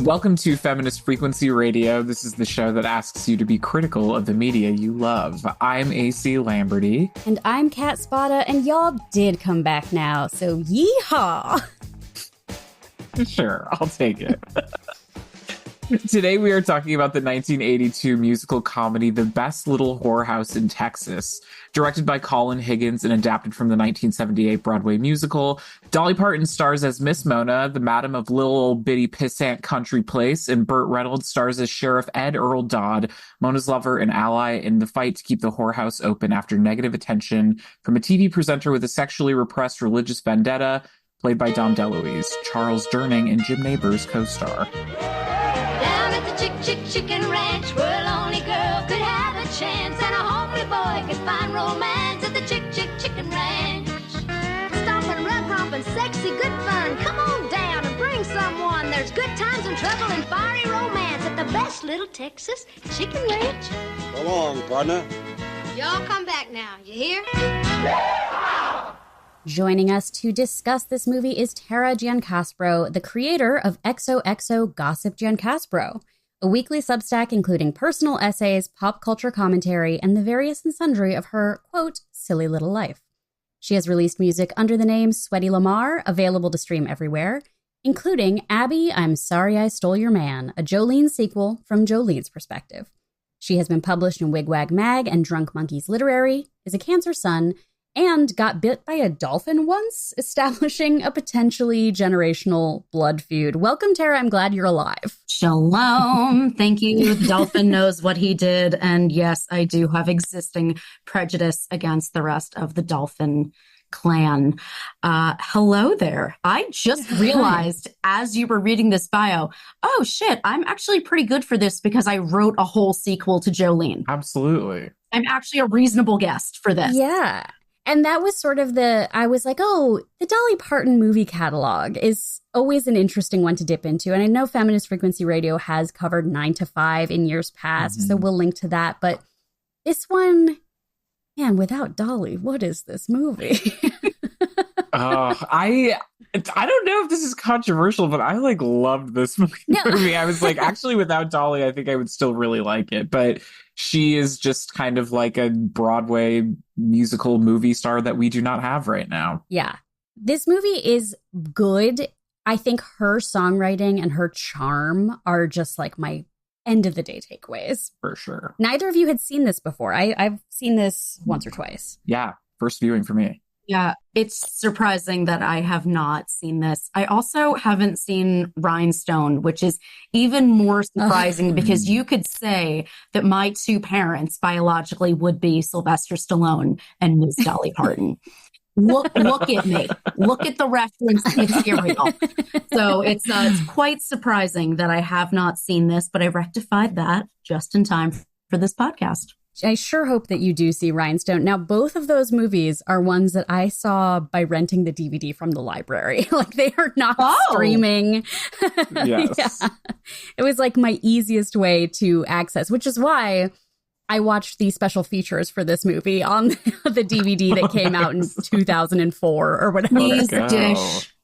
Welcome to Feminist Frequency Radio. This is the show that asks you to be critical of the media you love. I'm A.C. Lamberty. And I'm Kat Spada, and y'all did come back now, so yeehaw! Sure, I'll take it. Today we are talking about the 1982 musical comedy The Best Little Whorehouse in Texas. Directed by Colin Higgins and adapted from the 1978 Broadway musical, Dolly Parton stars as Miss Mona, the madam of little old bitty pissant country place, and Burt Reynolds stars as Sheriff Ed Earl Dodd, Mona's lover and ally in the fight to keep the whorehouse open after negative attention from a TV presenter with a sexually repressed religious vendetta, played by Dom DeLuise, Charles Durning, and Jim Nabors co-star. Down at the Chicken Ranch, where a lonely girl could have a chance, and a homely boy could find romance at the Chicken Ranch. Stomping, rub, romping, sexy, good fun. Come on down and bring someone. There's good times and trouble and fiery romance at the Best Little Texas Chicken Ranch. So long, partner. Y'all come back now, you hear? Joining us to discuss this movie is Tara Giancaspro, the creator of XOXO Gossip Giancaspro, a weekly Substack including personal essays, pop culture commentary, and the various and sundry of her, quote, silly little life. She has released music under the name Sweaty Lamar, available to stream everywhere, including Abby, I'm Sorry I Stole Your Man, a Jolene sequel from Jolene's perspective. She has been published in Wigwag Mag and Drunk Monkeys Literary, is a Cancer Son, and got bit by a dolphin once, establishing a potentially generational blood feud. Welcome, Tara. I'm glad you're alive. Shalom. Thank you. The dolphin knows what he did. And yes, I do have existing prejudice against the rest of the dolphin clan. Hello there. I just realized as you were reading this bio, oh shit, I'm actually pretty good for this because I wrote a whole sequel to Jolene. Absolutely. I'm actually a reasonable guest for this. Yeah. And that was sort of I was like, oh, the Dolly Parton movie catalog is always an interesting one to dip into. And I know Feminist Frequency Radio has covered 9 to 5 in years past, so we'll link to that. But this one, man, Without Dolly, what is this movie? I don't know if this is controversial, but I loved this movie. I was actually, Without Dolly, I think I would still really like it. But she is just kind of like a Broadway musical movie star that we do not have right now. Yeah. This movie is good. I think her songwriting and her charm are just my end of the day takeaways. For sure. Neither of you had seen this before. I've seen this once or twice. Yeah. First viewing for me. Yeah, it's surprising that I have not seen this. I also haven't seen Rhinestone, which is even more surprising because you could say that my two parents biologically would be Sylvester Stallone and Miss Dolly Parton. Look at me. Look at the reference material. So it's quite surprising that I have not seen this, but I rectified that just in time for this podcast. I sure hope that you do see Rhinestone. Now, both of those movies are ones that I saw by renting the DVD from the library. They are not streaming. Yes. Yeah. It was my easiest way to access, which is why I watched the special features for this movie on the DVD that came out in 2004 or whatever.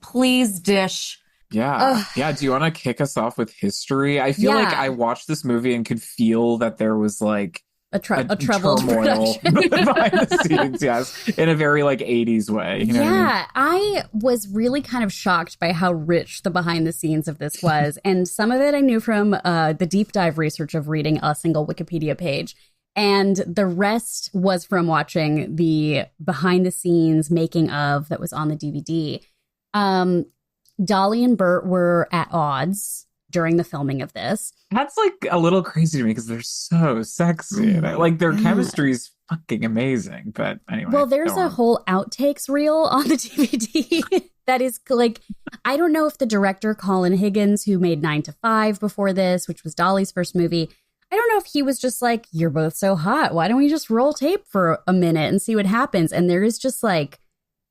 Please dish. Yeah. Yeah. Do you want to kick us off with history? I feel like I watched this movie and could feel that there was a troubled turmoil behind the scenes, yes, in a very 80s way. You know what I mean? I was really kind of shocked by how rich the behind the scenes of this was. And some of it I knew from the deep dive research of reading a single Wikipedia page. And the rest was from watching the behind the scenes making of that was on the DVD. Dolly and Bert were at odds during the filming of this. That's a little crazy to me because they're so sexy. And their chemistry is fucking amazing. But anyway. Well, there's a whole outtakes reel on the DVD that is I don't know if the director, Colin Higgins, who made 9 to 5 before this, which was Dolly's first movie, I don't know if he was just you're both so hot. Why don't we just roll tape for a minute and see what happens? And there is just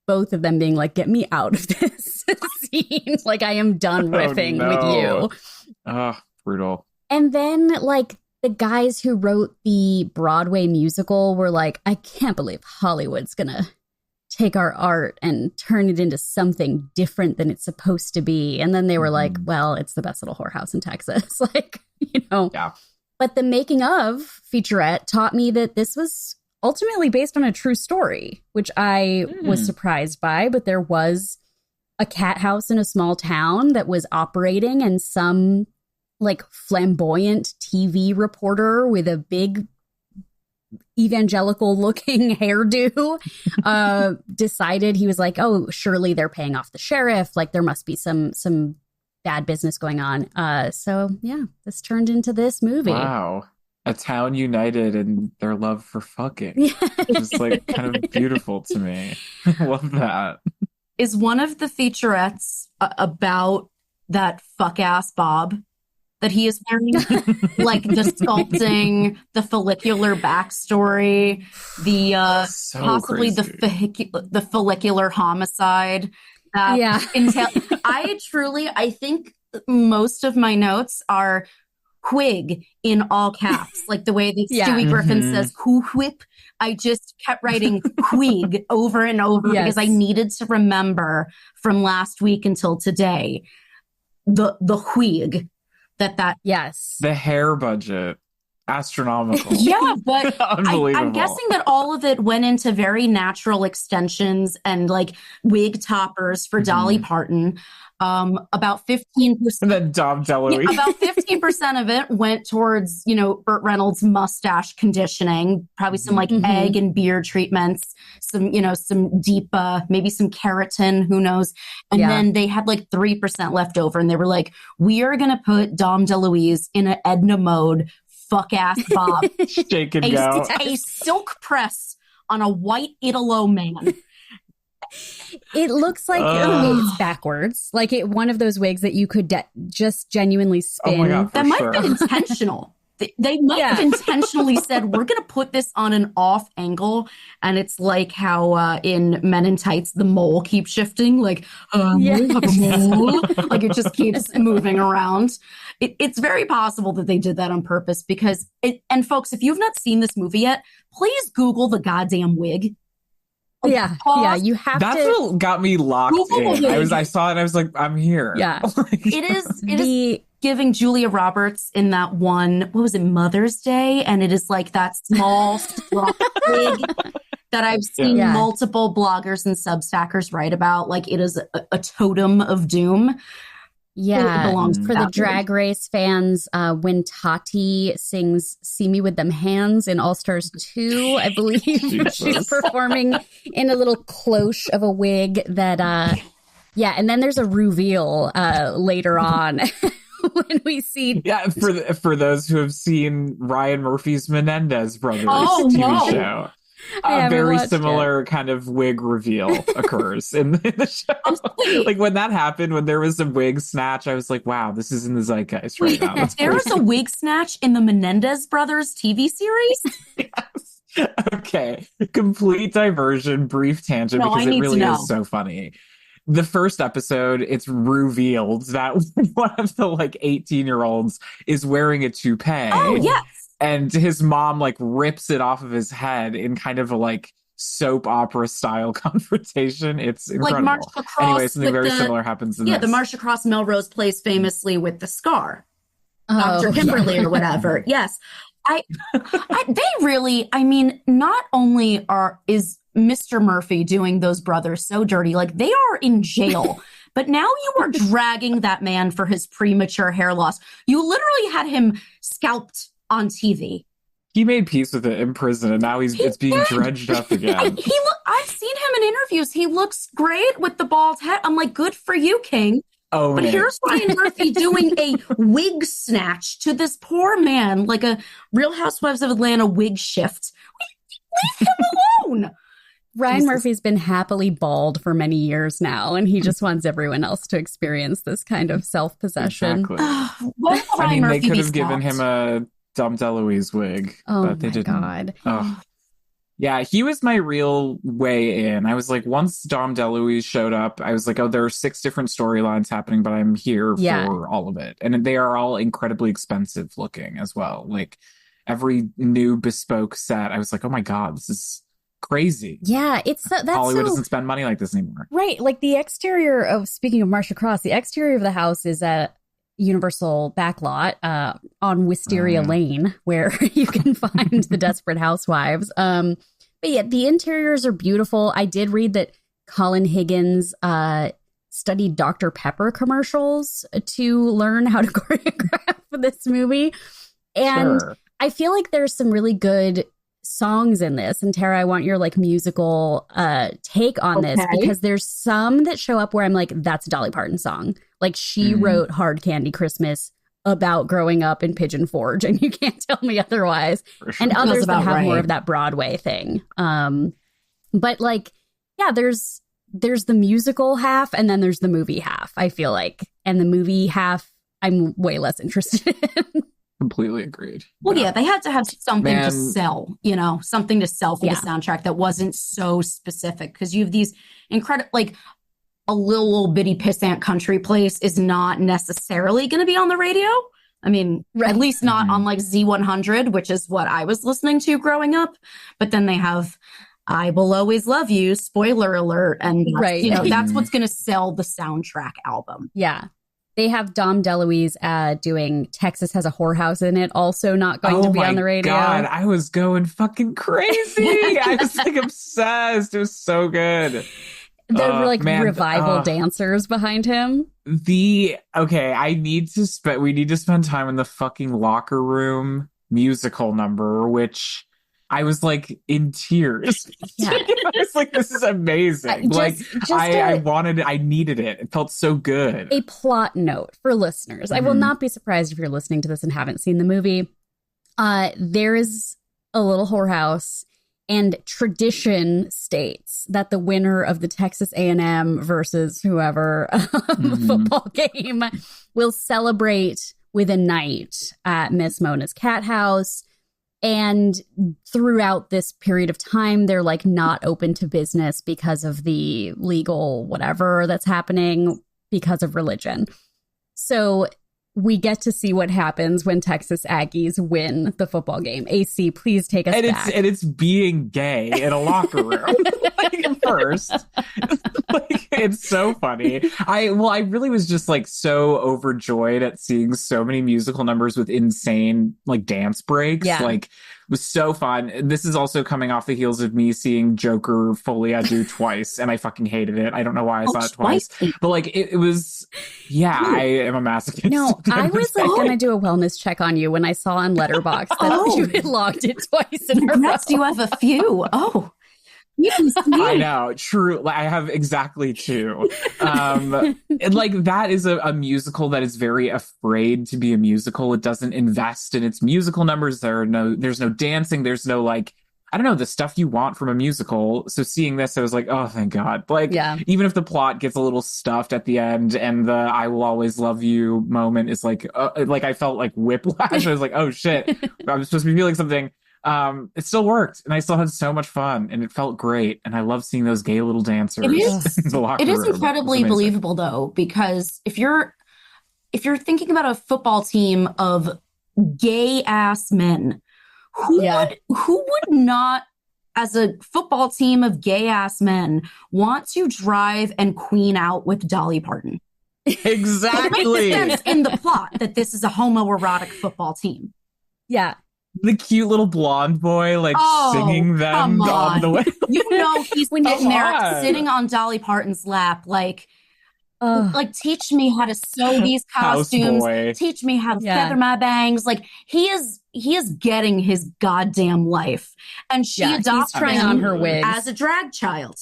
both of them being get me out of this scene. I am done riffing with you. Brutal. And then the guys who wrote the Broadway musical were I can't believe Hollywood's gonna take our art and turn it into something different than it's supposed to be. And then they were like, well, it's the best little whorehouse in Texas. Like, you know. Yeah. But the making of featurette taught me that this was ultimately based on a true story, which I was surprised by. But there was a cat house in a small town that was operating, and some like flamboyant TV reporter with a big evangelical looking hairdo decided, he was like, oh, surely they're paying off the sheriff. Like there must be some bad business going on. So yeah, this turned into this movie. Wow. A town united in their love for fucking. It's like kind of beautiful to me. I love that. Is one of the featurettes about that fuck ass Bob that he is wearing? Like the sculpting, the follicular backstory, the So possibly crazy. the follicular homicide. I think most of my notes are Quig in all caps, like the way that Stewie Griffin says "Who whip." I just kept writing Quig over and over because I needed to remember from last week until today the Quig that the hair budget, astronomical. Yeah, but Unbelievable. I'm guessing that all of it went into very natural extensions and like wig toppers for Dolly Parton. About 15%. And then Dom DeLuise. About 15% of it went towards, Burt Reynolds' mustache conditioning, probably some like egg and beard treatments, some deep, maybe some keratin, who knows. And then they had like 3% left over, and they were like, we are going to put Dom DeLuise in an Edna mode, fuck ass Bob. Shake and go. A silk press on a white Italo man. It looks like it's backwards, like one of those wigs that you could just genuinely spin. Oh my God, that might have been intentional. They might have intentionally said, we're going to put this on an off angle. And it's like how in Men in Tights, the mole keeps shifting. Like, like it just keeps moving around. It's very possible that they did that on purpose because and folks, if you've not seen this movie yet, please Google the goddamn wig. You have That's to. That's what got me locked in. I saw it and I was like, I'm here. Yeah. It is giving Julia Roberts in that one, what was it, Mother's Day? And it is like that small wig that I've seen multiple bloggers and Substackers write about. Like it is a totem of doom. Yeah, belongs for the Drag Race fans, when Tati sings "See Me with Them Hands" in All Stars 2, I believe she's performing in a little cloche of a wig that, and then there's a reveal later on when we see. Yeah, for those who have seen Ryan Murphy's Menendez Brothers TV show. A very similar kind of wig reveal occurs in the show. Like when that happened, when there was a wig snatch, I was like, wow, this is in the zeitgeist right now. There was a wig snatch in the Menendez Brothers TV series? Yes. Okay. Complete diversion, brief tangent, because it really is so funny. The first episode, it's revealed that one of the 18-year-olds is wearing a toupee. Oh, yes. And his mom rips it off of his head in kind of a soap opera style confrontation. It's incredible. Like Marsha Cross. Anyway, something very similar happens in this. The Marsha Cross Melrose Place famously with the scar. Dr. Kimberly or whatever. Yes. They really, not only is Mr. Murphy doing those brothers so dirty, they are in jail. But now you are dragging that man for his premature hair loss. You literally had him scalped on TV. He made peace with it in prison, and now it's being dredged up again. I've seen him in interviews. He looks great with the bald head. I'm like, good for you, King. Oh, but here's Ryan Murphy doing a wig snatch to this poor man, like a Real Housewives of Atlanta wig shift. Leave him alone. Ryan Murphy's been happily bald for many years now, and he just wants everyone else to experience this kind of self-possession. Exactly. They could have given him a Dom DeLuise wig, but they didn't. God. Oh. Yeah, he was my real way in. I was like, once Dom DeLuise showed up, I was like, oh, there are 6 different storylines happening, but I'm here for all of it. And they are all incredibly expensive looking as well. Every new bespoke set, I was like, oh my God, this is crazy. Yeah, that's Hollywood so, doesn't spend money like this anymore. right. Like the exterior of, speaking of Marcia Cross, the exterior of the house is a Universal backlot on Wisteria Lane, where you can find the Desperate Housewives. But yeah, the interiors are beautiful. I did read that Colin Higgins studied Dr. Pepper commercials to learn how to choreograph this movie. And Sure. I feel like there's some really good songs in this. And Tara, I want your like musical take on this, because there's some that show up where I'm like, that's a Dolly Parton song. Like she wrote Hard Candy Christmas about growing up in Pigeon Forge, and you can't tell me otherwise. For sure. And others that have more right. of that Broadway thing. But like, yeah, there's the musical half and then there's the movie half, I feel like. And the movie half, I'm way less interested in. Completely agreed. Well, yeah, they had to have something Man. to sell, you know, something to sell for Yeah. the soundtrack that wasn't so specific, because you have these incredible, like a little bitty pissant country place is not necessarily going to be on the radio. I mean, Right. at least not on like Z100, which is what I was listening to growing up. But then they have I Will Always Love You, spoiler alert. And, Right. you know, that's what's going to sell the soundtrack album. Yeah. They have Dom DeLuise doing Texas Has a Whorehouse in It, also not going to be on the radio. God, I was going fucking crazy. I was like obsessed. It was so good. They're like man, revival dancers behind him. We need to spend time in the fucking locker room musical number, which I was like in tears. Yeah. I was like, this is amazing. I needed it. It felt so good. A plot note for listeners. I will not be surprised if you're listening to this and haven't seen the movie. There is a little whorehouse, and tradition states that the winner of the Texas A&M versus whoever football game will celebrate with a night at Miss Mona's cat house. And throughout this period of time, they're like not open to business because of the legal whatever that's happening because of religion. So we get to see what happens when Texas Aggies win the football game. AC, please take us back. It's being gay in a locker room. Like first, like it's so funny. I really was just like so overjoyed at seeing so many musical numbers with insane like dance breaks. Yeah. Like it was so fun. This is also coming off the heels of me seeing Joker Folie à Deux twice, and I fucking hated it. I don't know why I saw it twice, but like it was. Yeah, I am a masochist. No, I was like going to do a wellness check on you when I saw on Letterboxd that you had logged it twice in a row. Congrats, you have a few. Oh, you can see. I know, true. Like, I have exactly two. And like that is a musical that is very afraid to be a musical. It doesn't invest in its musical numbers. There's no dancing. There's no like, I don't know, the stuff you want from a musical. So seeing this, I was like, oh, thank God. Like, even if the plot gets a little stuffed at the end and the I Will Always Love You moment is like I felt like whiplash. I was like, oh shit, I'm supposed to be feeling something. It still worked, and I still had so much fun, and it felt great. And I love seeing those gay little dancers. In the locker room. Incredibly believable though, because if you're thinking about a football team of gay ass men, who would not, as a football team of gay ass men, want to drive and queen out with Dolly Parton? Exactly. It makes sense in the plot that this is a homoerotic football team. Yeah. The cute little blonde boy, like singing them on the way. You know, he's sitting there, sitting on Dolly Parton's lap, like teach me how to sew these costumes. Teach me how to feather my bangs. Like he is getting his goddamn life, and she adopts trying him on her wigs as a drag child.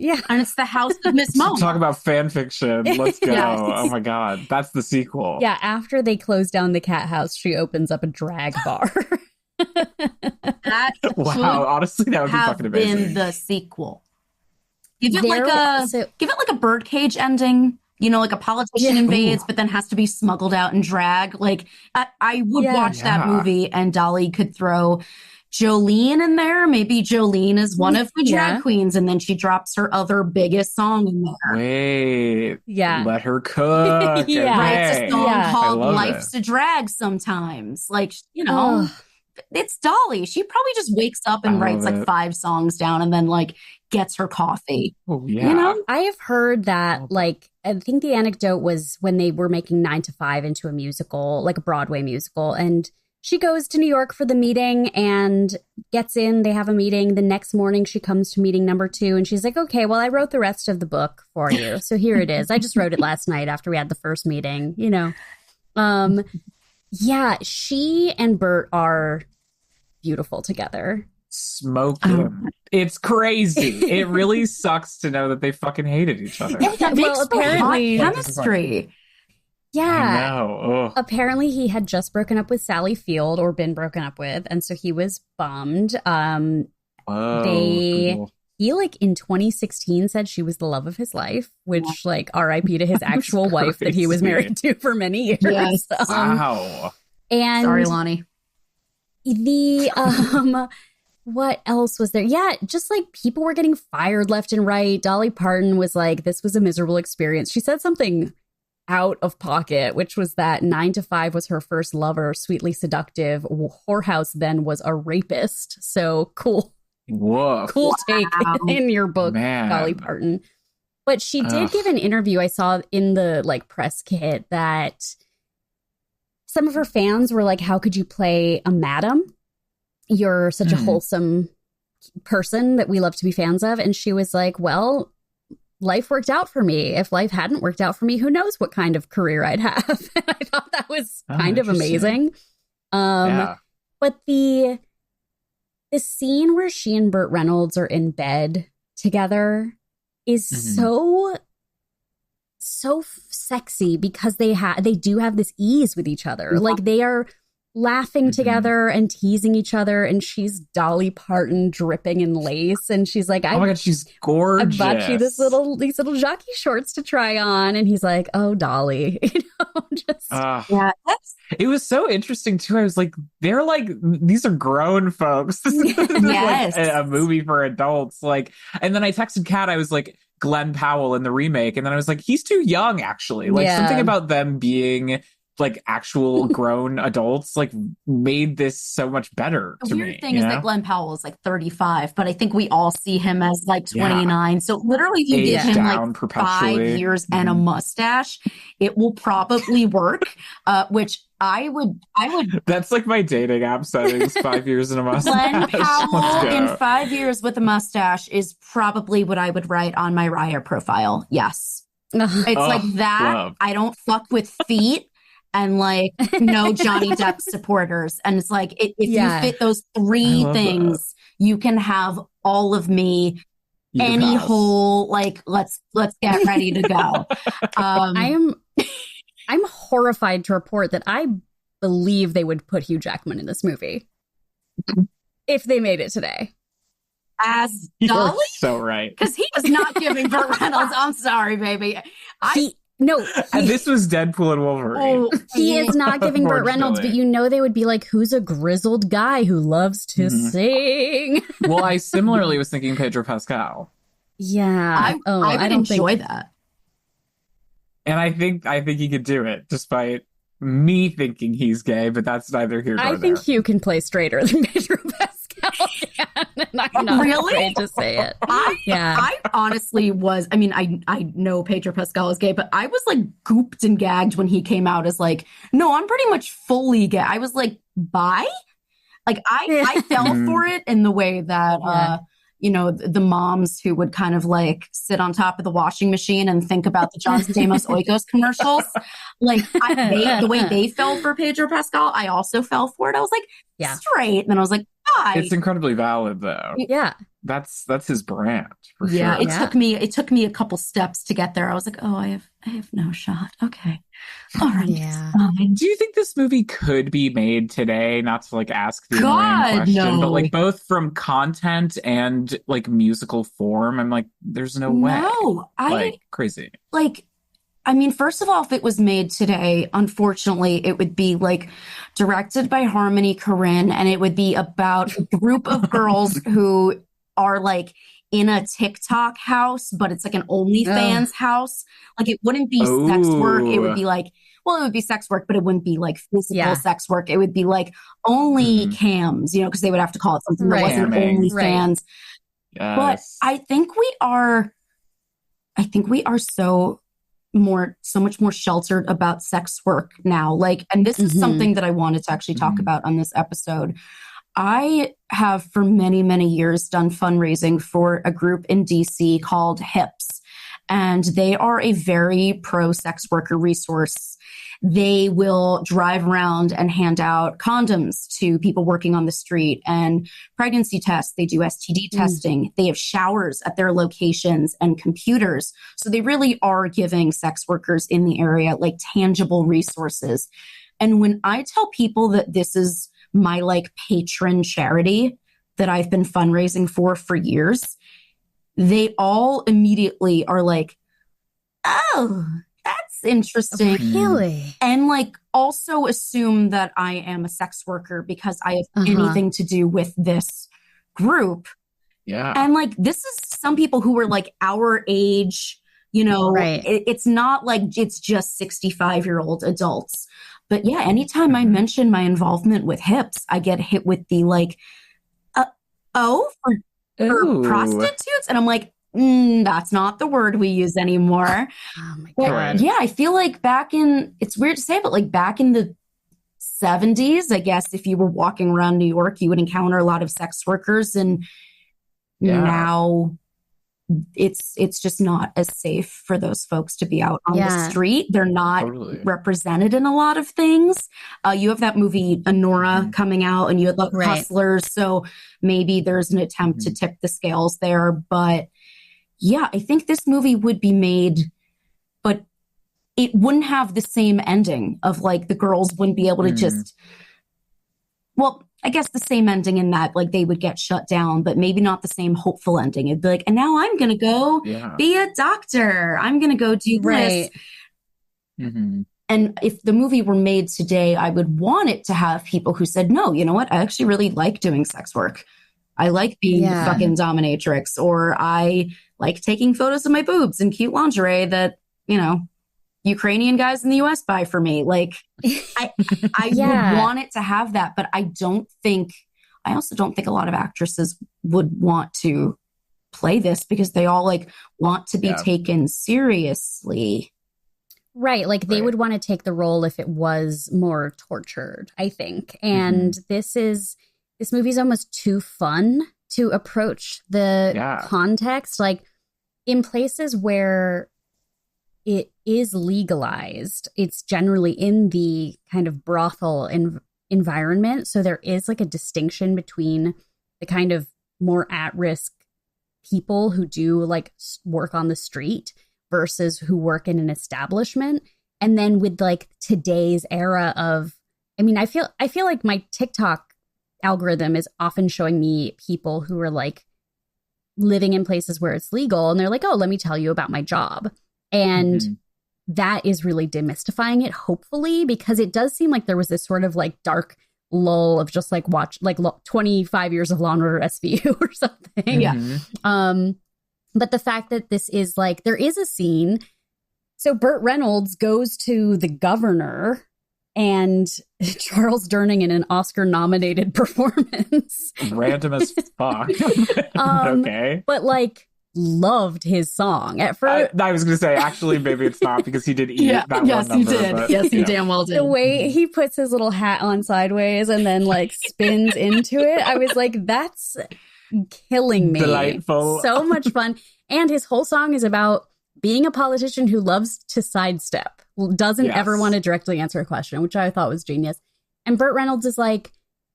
Yeah, and it's the house of Miss Mona. Talk about fan fiction. Let's go. Yes. Oh my God. That's the sequel. Yeah, after they close down the cat house, she opens up a drag bar. That wow, honestly, that would be fucking amazing. Been the sequel. Give it like a birdcage ending. You know, like a politician invades, but then has to be smuggled out and drag. Like I would watch that movie, and Dolly could throw Jolene in there. Maybe Jolene is one of the drag queens, and then she drops her other biggest song in there. Wait. Yeah. Let her cook. Writes a song called Life's a Drag sometimes. Like, you know, it's Dolly. She probably just wakes up and writes like 5 songs down and then like gets her coffee. Oh, yeah. You know? I have heard that, like, I think the anecdote was when they were making 9 to 5 into a musical, like a Broadway musical. And she goes to New York for the meeting and gets in. They have a meeting. The next morning, she comes to meeting number 2. And she's like, okay, well, I wrote the rest of the book for you. So here it is. I just wrote it last night after we had the first meeting, you know. Yeah, she and Bert are beautiful together. Smoking. It's crazy. It really sucks to know that they fucking hated each other. That makes apparently chemistry. Yeah. I know. Apparently he had just broken up with Sally Field or been broken up with, and so he was bummed. Cool. He like in 2016 said she was the love of his life, which like RIP to his actual wife that he was married to for many years. Yes. Wow. And sorry, Lonnie. The what else was there? Yeah, just like people were getting fired left and right. Dolly Parton was like, this was a miserable experience. She said something out of pocket, which was that 9 to 5 was her first lover, sweetly seductive. Whorehouse then was a rapist. So cool. Whoa. Cool take in your book, Man. Dolly Parton. But she did give an interview. I saw in the like press kit that some of her fans were like, how could you play a madam? You're such a wholesome person that we love to be fans of. And she was like, well, life worked out for me. If life hadn't worked out for me, who knows what kind of career I'd have. And I thought that was kind of amazing. But the scene where she and Burt Reynolds are in bed together is so sexy because they do have this ease with each other. Like they are laughing together and teasing each other, and she's Dolly Parton dripping in lace, and she's like, oh my god, she's gorgeous. I bought you these little jockey shorts to try on, and he's like, oh, Dolly, you know, just yeah. It was so interesting too. I was like, they're like, these are grown folks. This is Yes. like a movie for adults. Like, and then I texted Kat. I was like, Glenn Powell in the remake, and then I was like, he's too young, actually. Like something about them being like actual grown adults like made this so much better to me. The weird thing is that Glenn Powell is like 35, but I think we all see him as like 29. Yeah. So literally you give him like 5 years and a mustache, it will probably work, which I would. That's like my dating app settings, 5 years and a mustache. Glenn Powell in 5 years with a mustache is probably what I would write on my Raya profile. Yes. It's like that. Love. I don't fuck with feet. And like no Johnny Depp supporters. And it's like if you fit those 3 things, you can have all of me, any whole, like let's get ready to go. I'm horrified to report that I believe they would put Hugh Jackman in this movie if they made it today. As Dolly? You're so right. Because he was not giving Burt Reynolds. I'm sorry, baby. This was Deadpool and Wolverine. He is not giving Burt Reynolds, but you know they would be like, who's a grizzled guy who loves to sing? Well, I similarly was thinking Pedro Pascal. Yeah. I would enjoy that. And I think he could do it, despite me thinking he's gay, but that's neither here nor there. I think Hugh can play straighter than Pedro Pascal can, and I'm not afraid to say it. I honestly was, I mean, I know Pedro Pascal is gay, but I was like gooped and gagged when he came out as like, no, I'm pretty much fully gay. I was like, bye? Like I fell for it in the way that, you know, the moms who would kind of like sit on top of the washing machine and think about the John Stamos Oikos commercials. Like the way they fell for Pedro Pascal, I also fell for it. I was like, straight. And then I was like, bye. It's incredibly valid though. Yeah. That's his brand for sure. It took me a couple steps to get there. I was like, oh, I have no shot. Okay. All right. Yeah. Do you think this movie could be made today? Not to like ask the annoying question, but like both from content and like musical form. I'm like, there's no way. No, crazy. Like, I mean, first of all, if it was made today, unfortunately, it would be like directed by Harmony Korine, and it would be about a group of girls who are like in a TikTok house, but it's like an OnlyFans house. Like it wouldn't be sex work. It would be like, well, it would be sex work, but it wouldn't be like physical Yeah. sex work. It would be like only cams, you know, because they would have to call it something that wasn't Camming. OnlyFans. But Yes. I think we are so much more sheltered about sex work now. Like, and this is something that I wanted to actually talk about on this episode. I have for many, many years done fundraising for a group in DC called HIPS, and they are a very pro sex worker resource. They will drive around and hand out condoms to people working on the street and pregnancy tests. They do STD testing. They have showers at their locations and computers. So they really are giving sex workers in the area like tangible resources. And when I tell people that this is my like patron charity that I've been fundraising for years, they all immediately are like, oh, that's interesting. Really? And like also assume that I am a sex worker because I have anything to do with this group. Yeah. And like, this is some people who are like our age, you know, it's not like it's just 65-year-old adults. But yeah, anytime I mention my involvement with HIPS, I get hit with the like, for prostitutes? And I'm like, that's not the word we use anymore. Oh my But God. yeah, I feel like it's weird to say, but like back in the 70s, I guess if you were walking around New York, you would encounter a lot of sex workers. And now it's just not as safe for those folks to be out on the street. They're not represented in a lot of things. You have that movie Honora coming out, and you had like Hustlers. So maybe there's an attempt to tip the scales there. But yeah, I think this movie would be made, but it wouldn't have the same ending of like the girls wouldn't be able to just, well, I guess the same ending in that like they would get shut down, but maybe not the same hopeful ending. It'd be like, and now I'm going to go be a doctor. I'm going to go do this. And if the movie were made today, I would want it to have people who said, no, you know what? I actually really like doing sex work. I like being the fucking dominatrix, or I like taking photos of my boobs in cute lingerie that, you know, Ukrainian guys in the US buy for me. Like I would want it to have that, but I also don't think a lot of actresses would want to play this because they all like want to be taken seriously. Right. Like they would want to take the role if it was more tortured, I think. And this movie's almost too fun to approach the context. Like in places where it is legalized, it's generally in the kind of brothel environment. So there is like a distinction between the kind of more at-risk people who do like work on the street versus who work in an establishment. And then with like today's era of, I mean, I feel like my TikTok algorithm is often showing me people who are like living in places where it's legal, and they're like, oh, let me tell you about my job. And that is really demystifying it, hopefully, because it does seem like there was this sort of like dark lull of just like 25 years of Law and Order SVU or something. But the fact that this is like, there is a scene. So Burt Reynolds goes to the governor and Charles Durning in an Oscar-nominated performance. Random as fuck. Okay. But like, loved his song at first. I was going to say, actually, maybe it's not because he did eat that one number. He did. But, yes, he damn well did. The way he puts his little hat on sideways and then like spins into it, I was like, that's killing me. Delightful. So much fun. And his whole song is about being a politician who loves to sidestep, doesn't ever want to directly answer a question, which I thought was genius. And Burt Reynolds is like,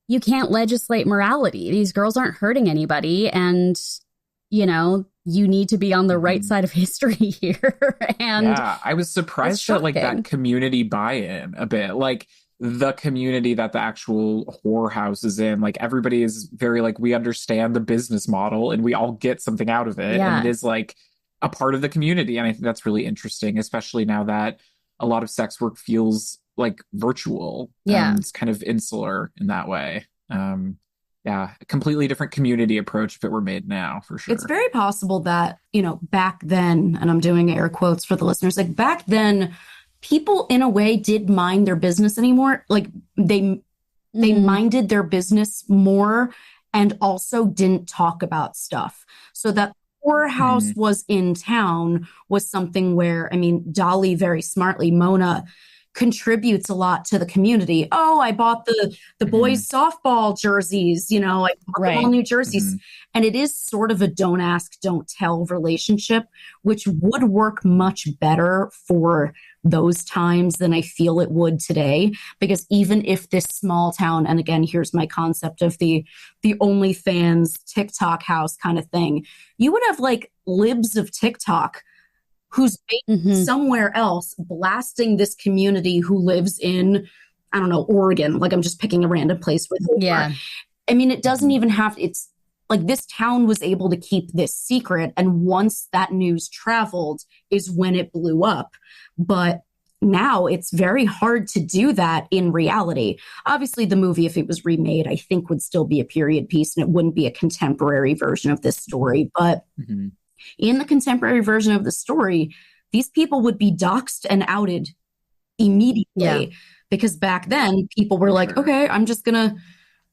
you can't legislate morality. These girls aren't hurting anybody. And, you know, you need to be on the right side of history here. And I was surprised at like that community buy-in a bit. Like the community that the actual whorehouse is in, like everybody is very like, we understand the business model and we all get something out of it. And it is like a part of the community. And I think that's really interesting, especially now that a lot of sex work feels like virtual. And it's kind of insular in that way. A completely different community approach if it were made now, for sure. It's very possible that, you know, back then, and I'm doing air quotes for the listeners, like back then, people in a way did mind their business anymore. Like they minded their business more and also didn't talk about stuff. So that whorehouse was in town was something where, I mean, Dolly very smartly, Mona, contributes a lot to the community. Oh, I bought the boys softball jerseys, you know, I bought all new jerseys. And it is sort of a don't ask, don't tell relationship, which would work much better for those times than I feel it would today. Because even if this small town, and again, here's my concept of the OnlyFans TikTok house kind of thing, you would have like libs of TikTok who's based somewhere else blasting this community who lives in, I don't know, Oregon. Like I'm just picking a random place with her. Yeah. I mean, it doesn't even have, it's like this town was able to keep this secret. And once that news traveled is when it blew up. But now it's very hard to do that in reality. Obviously, the movie, if it was remade, I think would still be a period piece and it wouldn't be a contemporary version of this story. But in the contemporary version of the story, these people would be doxxed and outed immediately because back then people were like, okay, I'm just going to,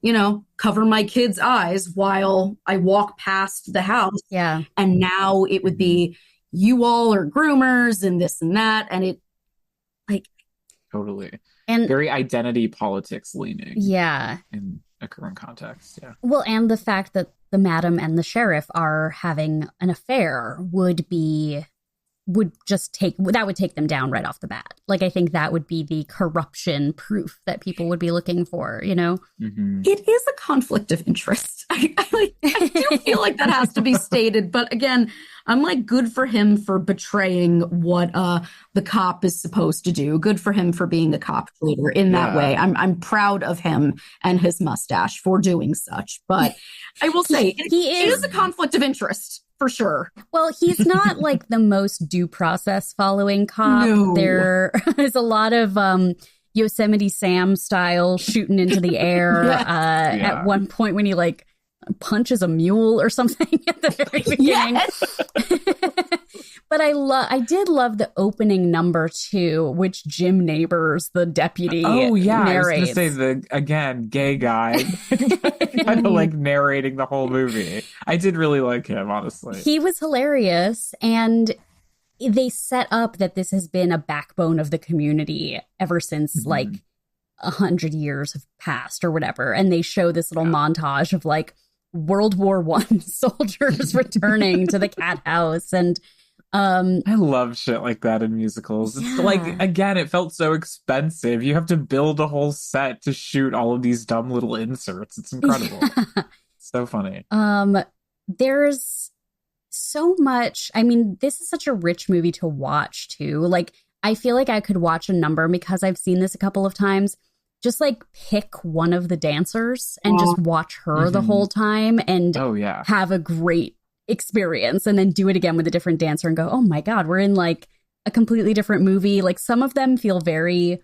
you know, cover my kid's eyes while I walk past the house. Yeah. And now it would be, you all are groomers and this and that. And it like. Totally. And very identity politics leaning. Yeah. In a current context. Yeah. Well, and the fact that the madam and the sheriff are having an affair would take them down right off the bat. Like, I think that would be the corruption proof that people would be looking for, you know? It is a conflict of interest. I do feel like that has to be stated. But again, I'm like, good for him for betraying what the cop is supposed to do. Good for him for being a cop leader in that way. I'm proud of him and his mustache for doing such. But I will say, it is a conflict of interest. For sure. Well, he's not like the most due process following cop. No. There is a lot of Yosemite Sam style shooting into the air at one point when he like punches a mule or something at the very beginning. But I did love the opening number too, which Jim Neighbors, the deputy, narrates. I was going to say the gay guy kind of like narrating the whole movie. I did really like him, honestly. He was hilarious, and they set up that this has been a backbone of the community ever since like 100 years have passed or whatever. And they show this little montage of like World War I soldiers returning to the cat house. And I love shit like that in musicals. It's like, again, it felt so expensive. You have to build a whole set to shoot all of these dumb little inserts. It's incredible. So funny. There's so much. I mean, this is such a rich movie to watch too. Like, I feel like I could watch a number because I've seen this a couple of times. Just like pick one of the dancers and just watch her the whole time and have a great experience, and then do it again with a different dancer and go, oh my God, we're in like a completely different movie. Like, some of them feel very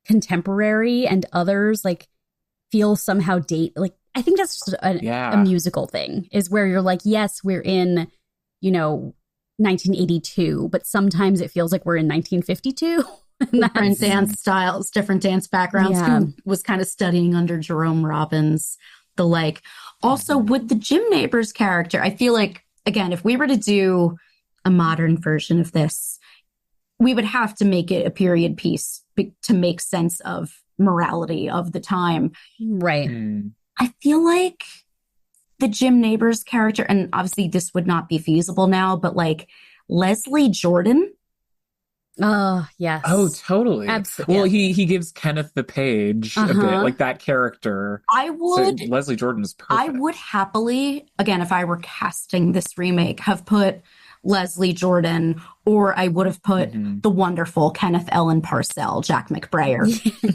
contemporary and others like feel somehow like, I think that's just a musical thing, is where you're like, yes, we're in, you know, 1982, but sometimes it feels like we're in 1952. Different dance styles, different dance backgrounds. Who was kind of studying under Jerome Robbins, the like. Also, with the Jim Neighbors character, I feel like, again, if we were to do a modern version of this, we would have to make it a period piece to make sense of morality of the time. Right. I feel like the Jim Neighbors character, and obviously this would not be feasible now, but like Leslie Jordan. Oh, yes. Oh, totally. Absolutely. Well, he gives Kenneth the Page a bit, like that character. So Leslie Jordan is perfect. I would happily, again, if I were casting this remake, have put Leslie Jordan, or I would have put the wonderful Kenneth Ellen Parcell, Jack McBrayer,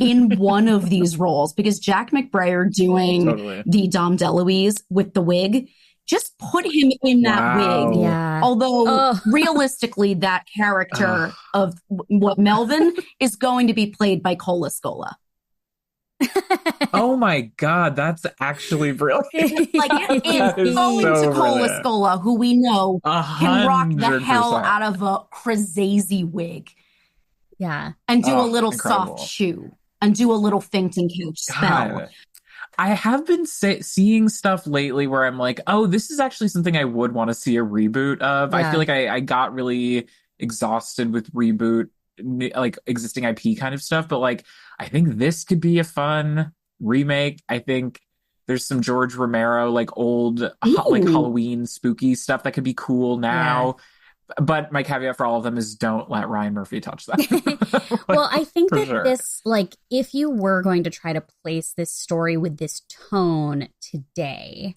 in one of these roles, because Jack McBrayer doing the Dom DeLuise with the wig, just put him in that wig. Yeah. Although realistically, that character of what Melvin is going to be played by Cola Scola. Oh my God, that's actually brilliant. Like, it is going to Cola Scola, who we know can rock the hell out of a crazy wig. Yeah. And do a little incredible. soft shoe and do a little fainting couch spell. God. I have been seeing stuff lately where I'm like, oh, this is actually something I would want to see a reboot of. I Yeah. feel like I got really exhausted with reboot, like existing IP kind of stuff. But like, I think this could be a fun remake. I think there's some George Romero, like old, like Halloween spooky stuff that could be cool now. But my caveat for all of them is don't let Ryan Murphy touch that. Well, I think that sure. this, like, if you were going to try to place this story with this tone today,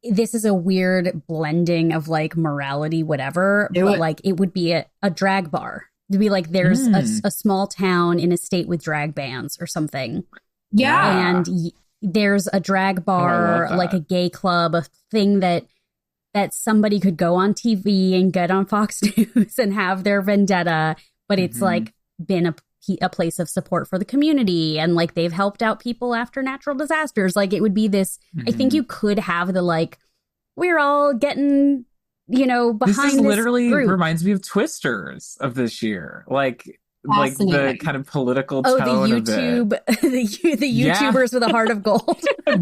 this is a weird blending of like morality, whatever, but like it would be a drag bar. It'd be like there's a small town in a state with drag bands or something. Yeah. And there's a drag bar, like a gay club, a thing that somebody could go on TV and get on Fox News and have their vendetta, but it's like been a place of support for the community, and like they've helped out people after natural disasters. Like it would be this, I think you could have the like, we're all getting, you know, behind this literally group. Reminds me of Twisters of this year. Like the kind of political tone the YouTube, of it. the YouTubers with a heart of gold.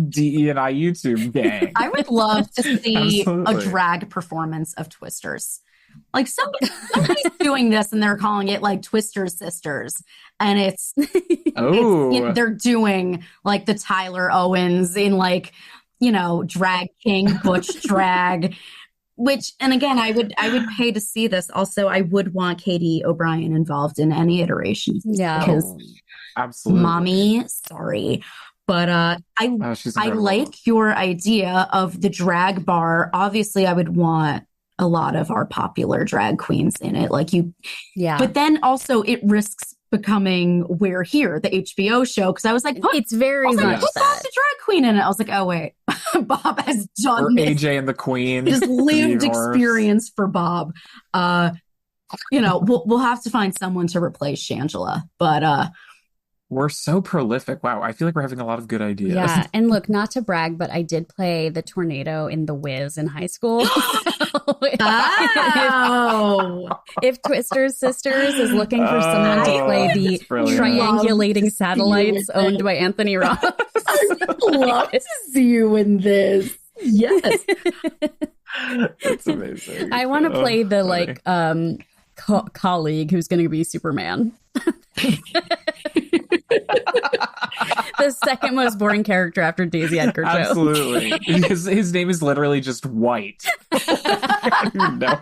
DE&I YouTube gang. I would love to see Absolutely. a drag performance of Twisters. Like somebody's doing this and they're calling it like Twister Sisters. And it's they're doing like the Tyler Owens in like, you know, drag king, butch drag. Which, and again, I would pay to see this. Also, I would want Katie O'Brien involved in any iteration. Yeah. Because absolutely. Mommy, sorry. But I like your idea of the drag bar. Obviously, I would want a lot of our popular drag queens in it. Like you. Yeah. But then also it risks becoming We're Here, the HBO show. Because I was like, it's very much put that. the drag queen in it. I was like, oh, wait. Bob has done or this. AJ and the Queen. Just lived experience for Bob. You know, we'll have to find someone to replace Shangela, but we're so prolific. Wow, I feel like we're having a lot of good ideas. Yeah, and look, not to brag, but I did play the tornado in The Wiz in high school. If Twister's Sisters is looking for someone to play the triangulating satellites owned by Anthony Ross. I would love to see you in this. Yes. That's amazing. I want to play the like colleague who's going to be Superman. The second most boring character after Daisy Edgar Jones. Absolutely. His name is literally just White. No.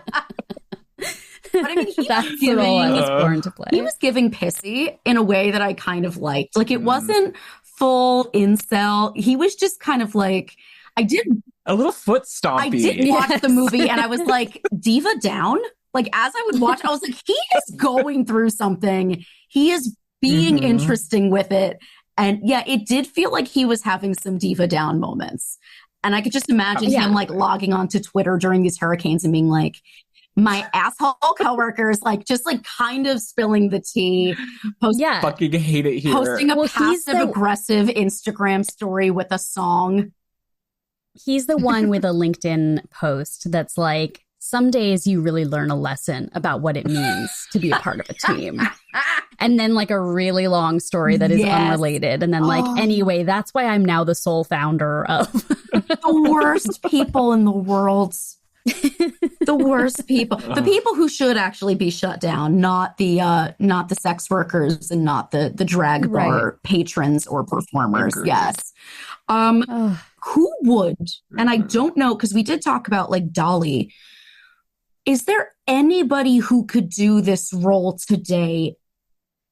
But I mean, that's the role I was born to play. He was giving pissy in a way that I kind of liked. Like it wasn't full incel. He was just kind of like, a little foot stompy. I did watch the movie and I was like, diva down. Like as I would watch, I was like, he is going through something. He is being interesting with it. And yeah, it did feel like he was having some diva down moments. And I could just imagine him like logging onto Twitter during these hurricanes and being like, my asshole coworkers, like just like kind of spilling the tea. Fucking hate it here. Posting a passive aggressive Instagram story with a song. He's the one with a LinkedIn post that's like, some days you really learn a lesson about what it means to be a part of a team. And then like a really long story that is unrelated. And then like, anyway, that's why I'm now the sole founder of the worst people in the world. The worst people. The people who should actually be shut down, not the sex workers and not the drag bar patrons or performers. Yes. Who would, and I don't know, because we did talk about like Dolly. Is there anybody who could do this role today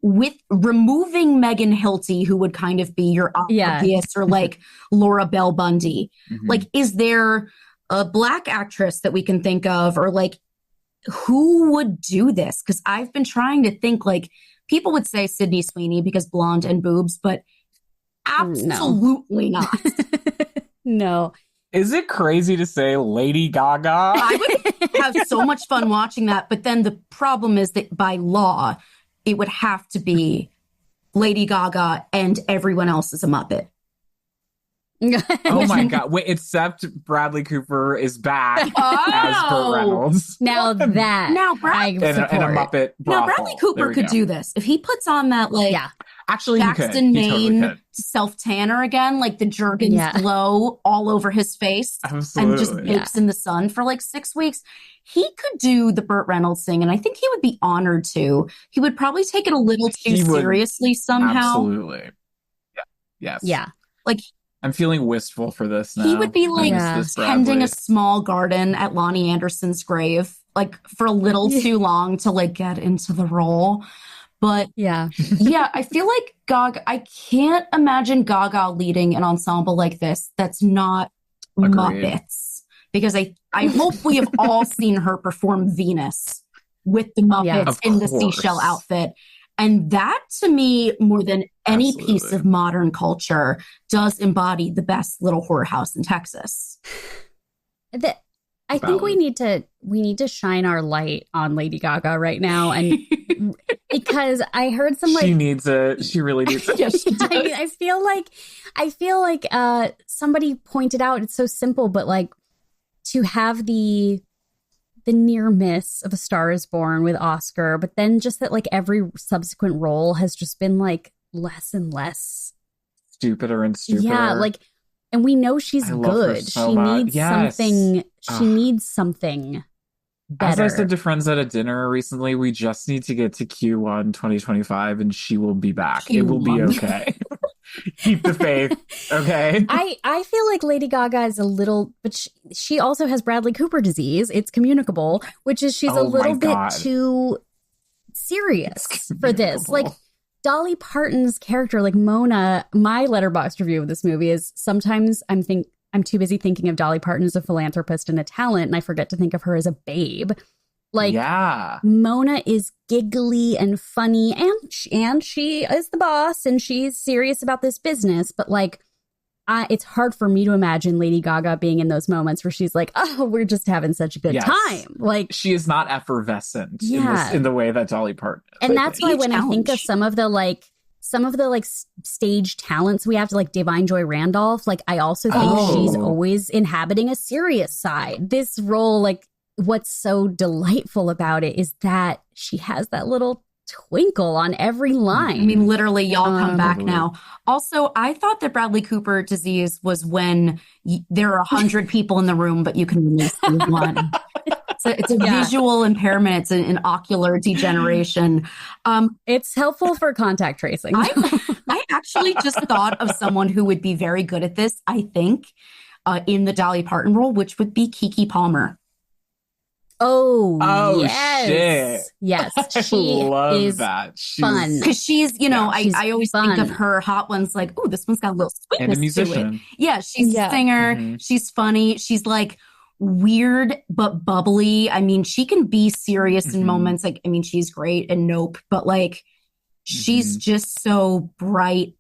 with removing Megan Hilty, who would kind of be your obvious, or like Laura Bell Bundy? Like, is there a Black actress that we can think of, or like who would do this? Because I've been trying to think, like people would say Sydney Sweeney because blonde and boobs, but absolutely not. No. Is it crazy to say Lady Gaga? I would have so much fun watching that. But then the problem is that by law, it would have to be Lady Gaga and everyone else is a Muppet. Oh my God. Wait, except Bradley Cooper is back as Burt Reynolds. Now that I and a Muppet brothel. Now Bradley Cooper could do this. If he puts on that actually Paxton Maine totally self-tanner again, like the Jergens glow all over his face. Absolutely. And just bakes in the sun for like 6 weeks. He could do the Burt Reynolds thing, and I think he would be honored to. He would probably take it a little too seriously somehow. Absolutely. Yeah. Yes. Yeah. Like, I'm feeling wistful for this now. He would be like tending a small garden at Lonnie Anderson's grave, like for a little too long to like get into the role. But yeah, I feel like Gaga, I can't imagine Gaga leading an ensemble like this that's not Muppets. Because I hope we have all seen her perform Venus with the Muppets in the seashell outfit. And that, to me, more than any piece of modern culture, does embody the best little whorehouse in Texas. I think we need to shine our light on Lady Gaga right now, and because I heard some she needs it. She really needs it. Yes, she does. I feel like somebody pointed out it's so simple, but like to have the near miss of A Star Is Born with Oscar, but then just that like every subsequent role has just been like less and less stupider and stupider. Yeah, like, and we know she's good. She needs something. She needs something better. As I said to friends at a dinner recently, we just need to get to Q1 2025 and she will be back. Q1. It will be okay. Keep the faith, okay? I feel like Lady Gaga is a little, but she also has Bradley Cooper disease. It's communicable, which is she's a little bit too serious for this. Like Dolly Parton's character, like Mona, my Letterboxd review of this movie is sometimes I'm too busy thinking of Dolly Parton as a philanthropist and a talent, and I forget to think of her as a babe. Like, Mona is giggly and funny, and she is the boss, and she's serious about this business. But like, it's hard for me to imagine Lady Gaga being in those moments where she's like, "Oh, we're just having such a good time." Like, she is not effervescent in the way that Dolly Parton is. And that's why when I think of some of the stage talents we have to like Divine Joy Randolph, like I also think she's always inhabiting a serious side. This role, like, what's so delightful about it is that she has that little twinkle on every line. I mean, literally, y'all come back now. Also, I thought that Bradley Cooper disease was when there are 100 people in the room, but you can release one. It's a visual impairment. It's an ocular degeneration. It's helpful for contact tracing. I actually just thought of someone who would be very good at this, I think, in the Dolly Parton role, which would be Keke Palmer. Oh yes. Shit. Yes. She is that. Fun. Because she's, I always think of her hot ones like, oh, this one's got a little sweetness and a musician. to it. Yeah, she's a singer. Mm-hmm. She's funny. She's like weird but bubbly. I mean, she can be serious in moments. Like, I mean, she's great in Nope, but like she's just so bright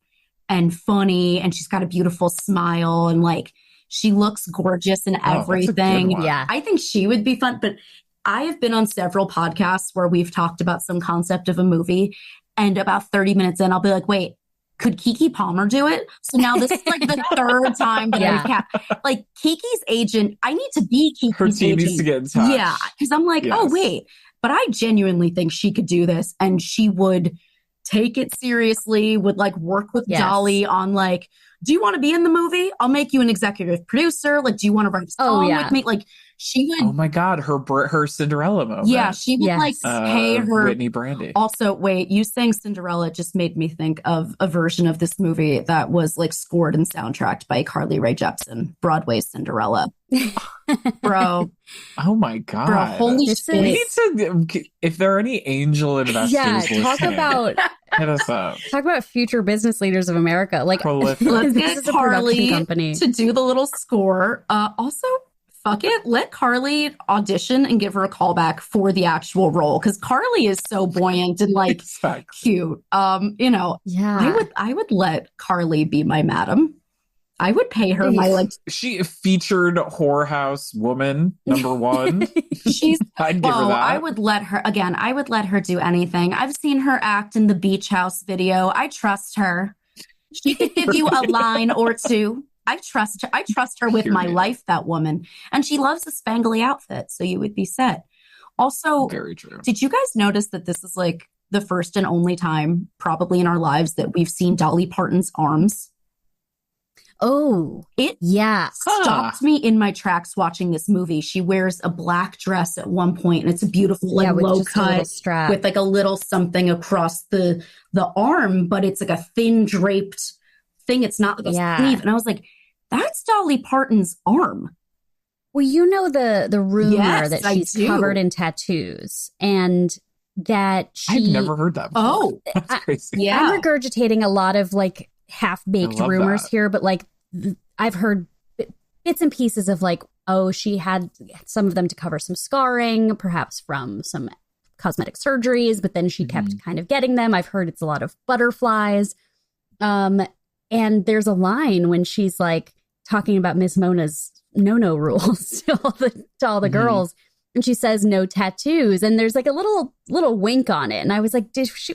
and funny, and she's got a beautiful smile, and like she looks gorgeous in everything. Yeah. I think she would be fun. But I have been on several podcasts where we've talked about some concept of a movie, and about 30 minutes in, I'll be like, wait, could Keke Palmer do it? So now this is like the third time that like Keke's agent, I need to be Keke's her team agent. Needs to get in touch. Yeah. Because I'm like, oh, wait, but I genuinely think she could do this, and she would take it seriously, would like work with Dolly on like, do you want to be in the movie? I'll make you an executive producer. Like, do you want to write a song with me? Like, she would. Oh my God, her Cinderella moment. Yeah, she would like pay her. Whitney Brandy. Also, wait, you saying Cinderella just made me think of a version of this movie that was like scored and soundtracked by Carly Rae Jepsen, Broadway's Cinderella. Bro. Oh my God. Bro, holy shit. We need to, if there are any angel investors talk about hit us up. Talk about future business leaders of America. Like, let's get Carly to do the little score. Also, fuck it, let Carly audition and give her a callback for the actual role, because Carly is so buoyant and like cute. I would let Carly be my madam. I would pay her my like. She featured whorehouse woman #1. She's. I'd give her that. I would let her again. I would let her do anything. I've seen her act in the Beach House video. I trust her. She could give you a line or two. I trust her. I trust her with my Period. life, that woman. And she loves a spangly outfit, so you would be set. Also, Very true. did you guys notice that this is like the first and only time probably in our lives that we've seen Dolly Parton's arms? Oh, It yeah. stopped me in my tracks watching this movie. She wears a black dress at one point, and it's a beautiful like with low just a little cut strap. with like a little something across the arm, but it's like a thin draped thing. It's not like a sleeve. And I was like, that's Dolly Parton's arm. Well, you know the rumor Yes, that I she's do. covered in tattoos and that I've she... never heard that before. Oh, That's crazy. yeah. I'm regurgitating a lot of like half-baked I love rumors that. here, but like I've heard bits and pieces of like, oh, she had some of them to cover some scarring, perhaps from some cosmetic surgeries, but then she kept kind of getting them. I've heard it's a lot of butterflies. And there's a line when she's like talking about Miss Mona's no rules to all the girls. And she says no tattoos, and there's like a little wink on it. And I was like,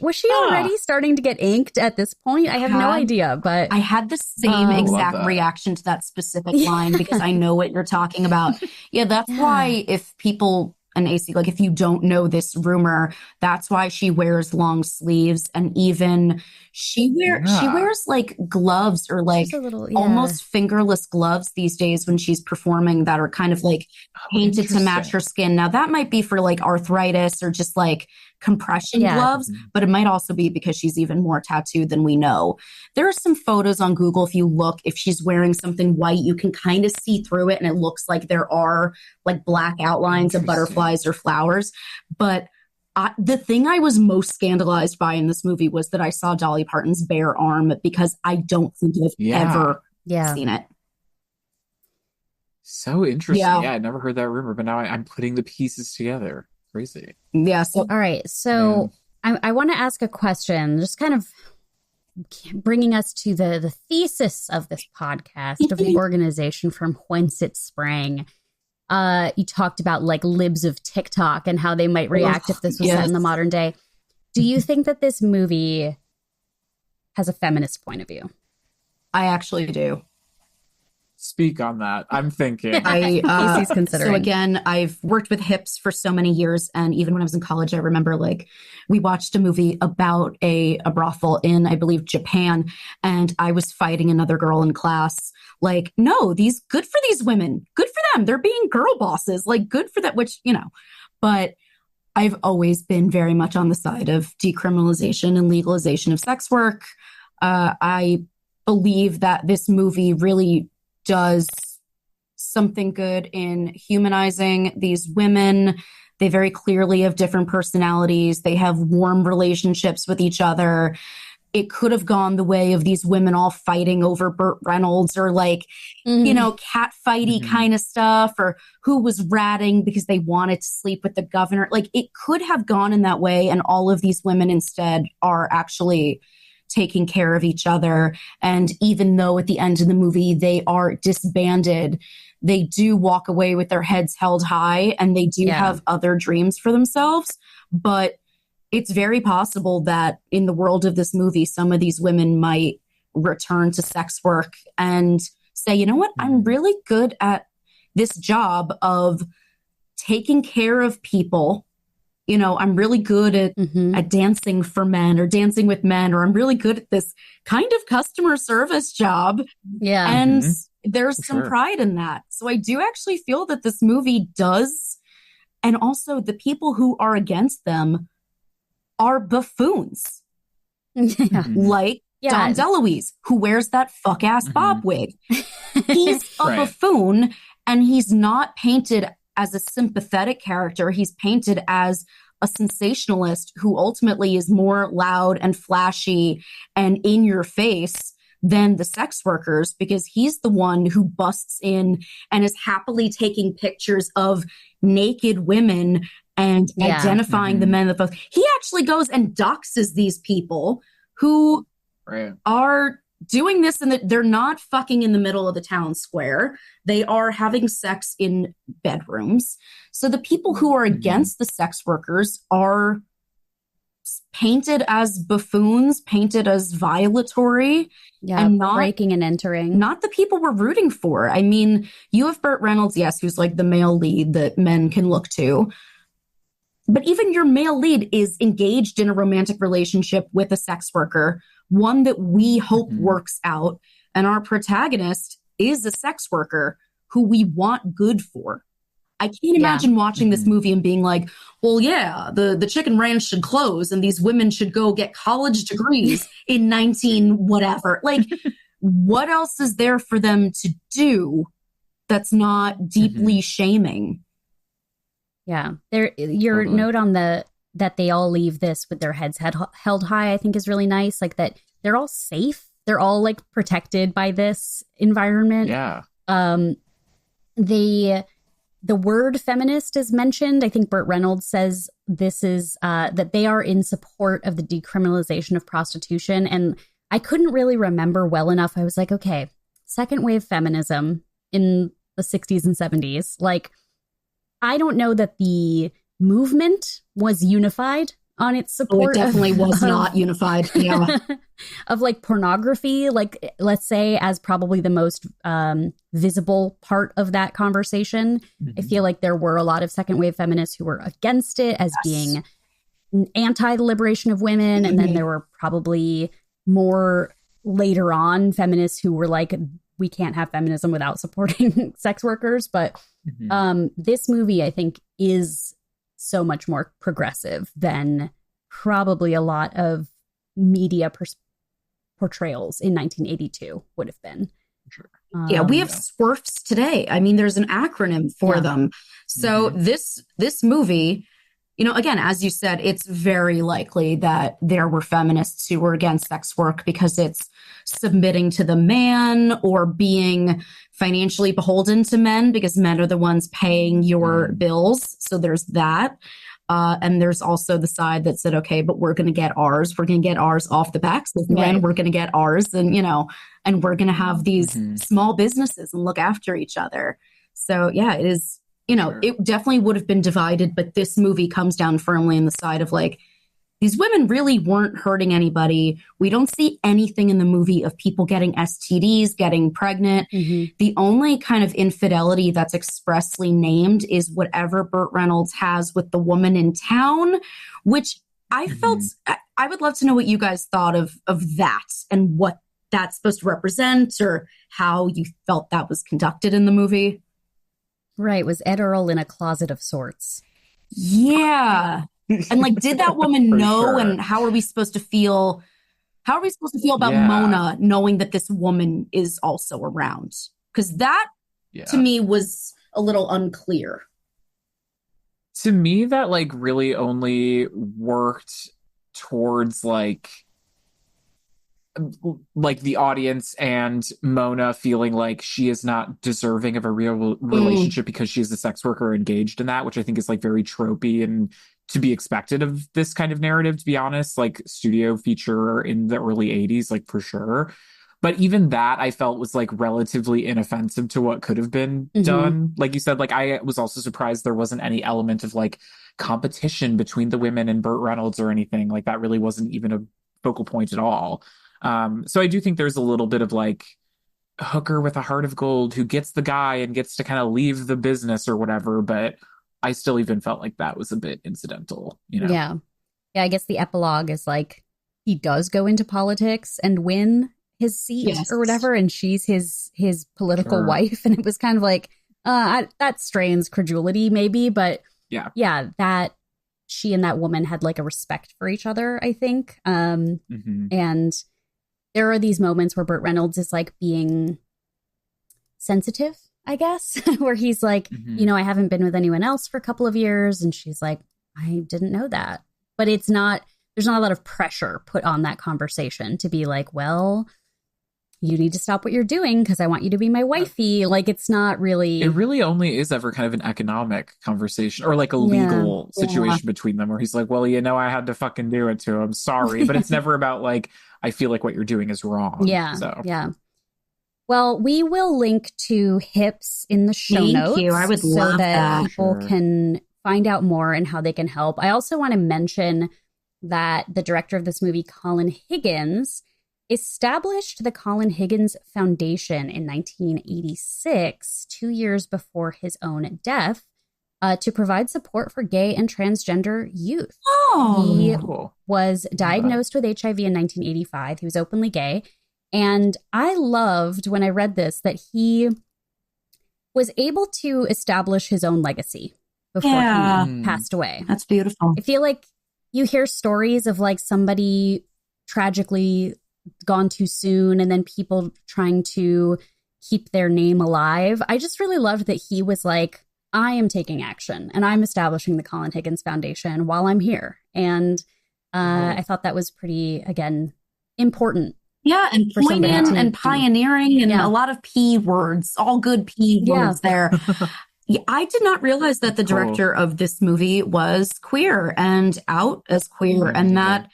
was she already starting to get inked at this point? I have no idea, but I had the same exact reaction to that specific line because I know what you're talking about. Yeah, that's why if people and A.C, like if you don't know this rumor, that's why she wears long sleeves, and even she wears like gloves or like almost fingerless gloves these days when she's performing that are kind of like painted to match her skin. Now that might be for like arthritis or just like compression gloves, but it might also be because she's even more tattooed than we know. There are some photos on Google. If you look, if she's wearing something white, you can kind of see through it and it looks like there are like black outlines of butterflies or flowers. But the thing I was most scandalized by in this movie was that I saw Dolly Parton's bare arm because I don't think I've ever seen it. So interesting. Yeah, I never heard that rumor, but now I'm putting the pieces together. Crazy. Yeah. So, all right. So I want to ask a question, just kind of bringing us to the thesis of this podcast, of the organization from whence it sprang. You talked about like libs of TikTok and how they might react if this was set in the modern day. Do you think that this movie has a feminist point of view? I actually do. Speak on that. I'm thinking. AC's considering. So again, I've worked with hips for so many years. And even when I was in college, I remember like we watched a movie about a brothel in, I believe, Japan. And I was fighting another girl in class. Like, no, good for these women. Good for them. They're being girl bosses. Like, good for that, which, you know. But I've always been very much on the side of decriminalization and legalization of sex work. I believe that this movie really does something good in humanizing these women. They very clearly have different personalities. They have warm relationships with each other. It could have gone the way of these women all fighting over Burt Reynolds or like, you know, cat fighty kind of stuff, or who was ratting because they wanted to sleep with the governor. Like it could have gone in that way. And all of these women instead are actually taking care of each other. And even though at the end of the movie, they are disbanded, they do walk away with their heads held high and they do have other dreams for themselves. But it's very possible that in the world of this movie, some of these women might return to sex work and say, you know what, I'm really good at this job of taking care of people. You know, I'm really good at dancing for men or dancing with men, or I'm really good at this kind of customer service job. Yeah. And there's some pride in that. So I do actually feel that this movie does. And also the people who are against them are buffoons. Like Dom DeLuise, who wears that fuck ass bob wig. He's a buffoon, and he's not painted as a sympathetic character. He's painted as a sensationalist who ultimately is more loud and flashy and in your face than the sex workers, because he's the one who busts in and is happily taking pictures of naked women and identifying the men that both. He actually goes and doxes these people who are doing this, and they're not fucking in the middle of the town square. They are having sex in bedrooms. So the people who are against the sex workers are painted as buffoons, painted as violatory. Yeah, and not breaking and entering. Not the people we're rooting for. I mean, you have Burt Reynolds, yes, who's like the male lead that men can look to. But even your male lead is engaged in a romantic relationship with a sex worker, one that we hope works out. And our protagonist is a sex worker who we want good for. I can't imagine watching this movie and being like, well, yeah, the chicken ranch should close and these women should go get college degrees in 19 whatever. Like, what else is there for them to do that's not deeply shaming? Yeah. Your note on that they all leave this with their heads held high, I think is really nice. Like that they're all safe. They're all like protected by this environment. Yeah. The word feminist is mentioned. I think Burt Reynolds says this is that they are in support of the decriminalization of prostitution. And I couldn't really remember well enough. I was like, okay, second wave feminism in the 60s and 70s. Like, I don't know that the movement was unified on its support. It definitely was not unified. Yeah. Of like pornography, like let's say as probably the most visible part of that conversation. I feel like there were a lot of second wave feminists who were against it as being anti the liberation of women. And then there were probably more later on feminists who were like, we can't have feminism without supporting sex workers. But this movie, I think, is so much more progressive than probably a lot of media portrayals in 1982 would have been. Sure. Yeah, we have SWERFs today. I mean, there's an acronym for them. So this movie, you know, again, as you said, it's very likely that there were feminists who were against sex work because it's submitting to the man or being financially beholden to men because men are the ones paying your bills. So there's that. And there's also the side that said, okay, but we're going to get ours. We're going to get ours off the backs of men. We're going to get ours. And, you know, and we're going to have these small businesses and look after each other. So, yeah, it is, you know, it definitely would have been divided. But this movie comes down firmly in the side of like, these women really weren't hurting anybody. We don't see anything in the movie of people getting STDs, getting pregnant. The only kind of infidelity that's expressly named is whatever Burt Reynolds has with the woman in town, which I felt, I would love to know what you guys thought of that and what that's supposed to represent or how you felt that was conducted in the movie. Right. Was Ed Earl in a closet of sorts? Yeah. And like, did that woman know? And how are we supposed to feel? How are we supposed to feel about Mona knowing that this woman is also around? Because that to me was a little unclear. To me, that like really only worked towards like the audience and Mona feeling like she is not deserving of a real relationship because she's a sex worker engaged in that, which I think is like very tropey and to be expected of this kind of narrative, to be honest, like studio feature in the early 80s, like for sure. But even that I felt was like relatively inoffensive to what could have been done. Like you said, like I was also surprised there wasn't any element of like competition between the women and Burt Reynolds or anything. Like that really wasn't even a focal point at all. So I do think there's a little bit of like a hooker with a heart of gold who gets the guy and gets to kind of leave the business or whatever. But I still even felt like that was a bit incidental, you know? Yeah. Yeah, I guess the epilogue is like he does go into politics and win his seat or whatever, and she's his political wife. And it was kind of like, that strains credulity maybe, but yeah, that she and that woman had like a respect for each other, I think. And there are these moments where Burt Reynolds is like being sensitive, I guess, where he's like, you know, I haven't been with anyone else for a couple of years. And she's like, I didn't know that. But there's not a lot of pressure put on that conversation to be like, well, you need to stop what you're doing because I want you to be my wifey. Like, it's not really. It really only is ever kind of an economic conversation or like a legal situation between them where he's like, well, you know, I had to fucking do it to him. Sorry. But it's never about like, I feel like what you're doing is wrong. Yeah. So. Yeah. Well, we will link to Hips in the show notes. Thank you. I would love that. So that people Sure. can find out more and how they can help. I also want to mention that the director of this movie, Colin Higgins, established the Colin Higgins Foundation in 1986, 2 years before his own death, to provide support for gay and transgender youth. He was diagnosed with HIV in 1985. He was openly gay. And I loved when I read this that he was able to establish his own legacy before he passed away. That's beautiful. I feel like you hear stories of like somebody tragically gone too soon and then people trying to keep their name alive. I just really loved that he was like, I am taking action and I'm establishing the Colin Higgins Foundation while I'm here. And I thought that was pretty, again, important. Yeah, and poignant and pioneering and a lot of P words, all good P words there. Yeah, I did not realize that the director of this movie was queer and out as queer. And that,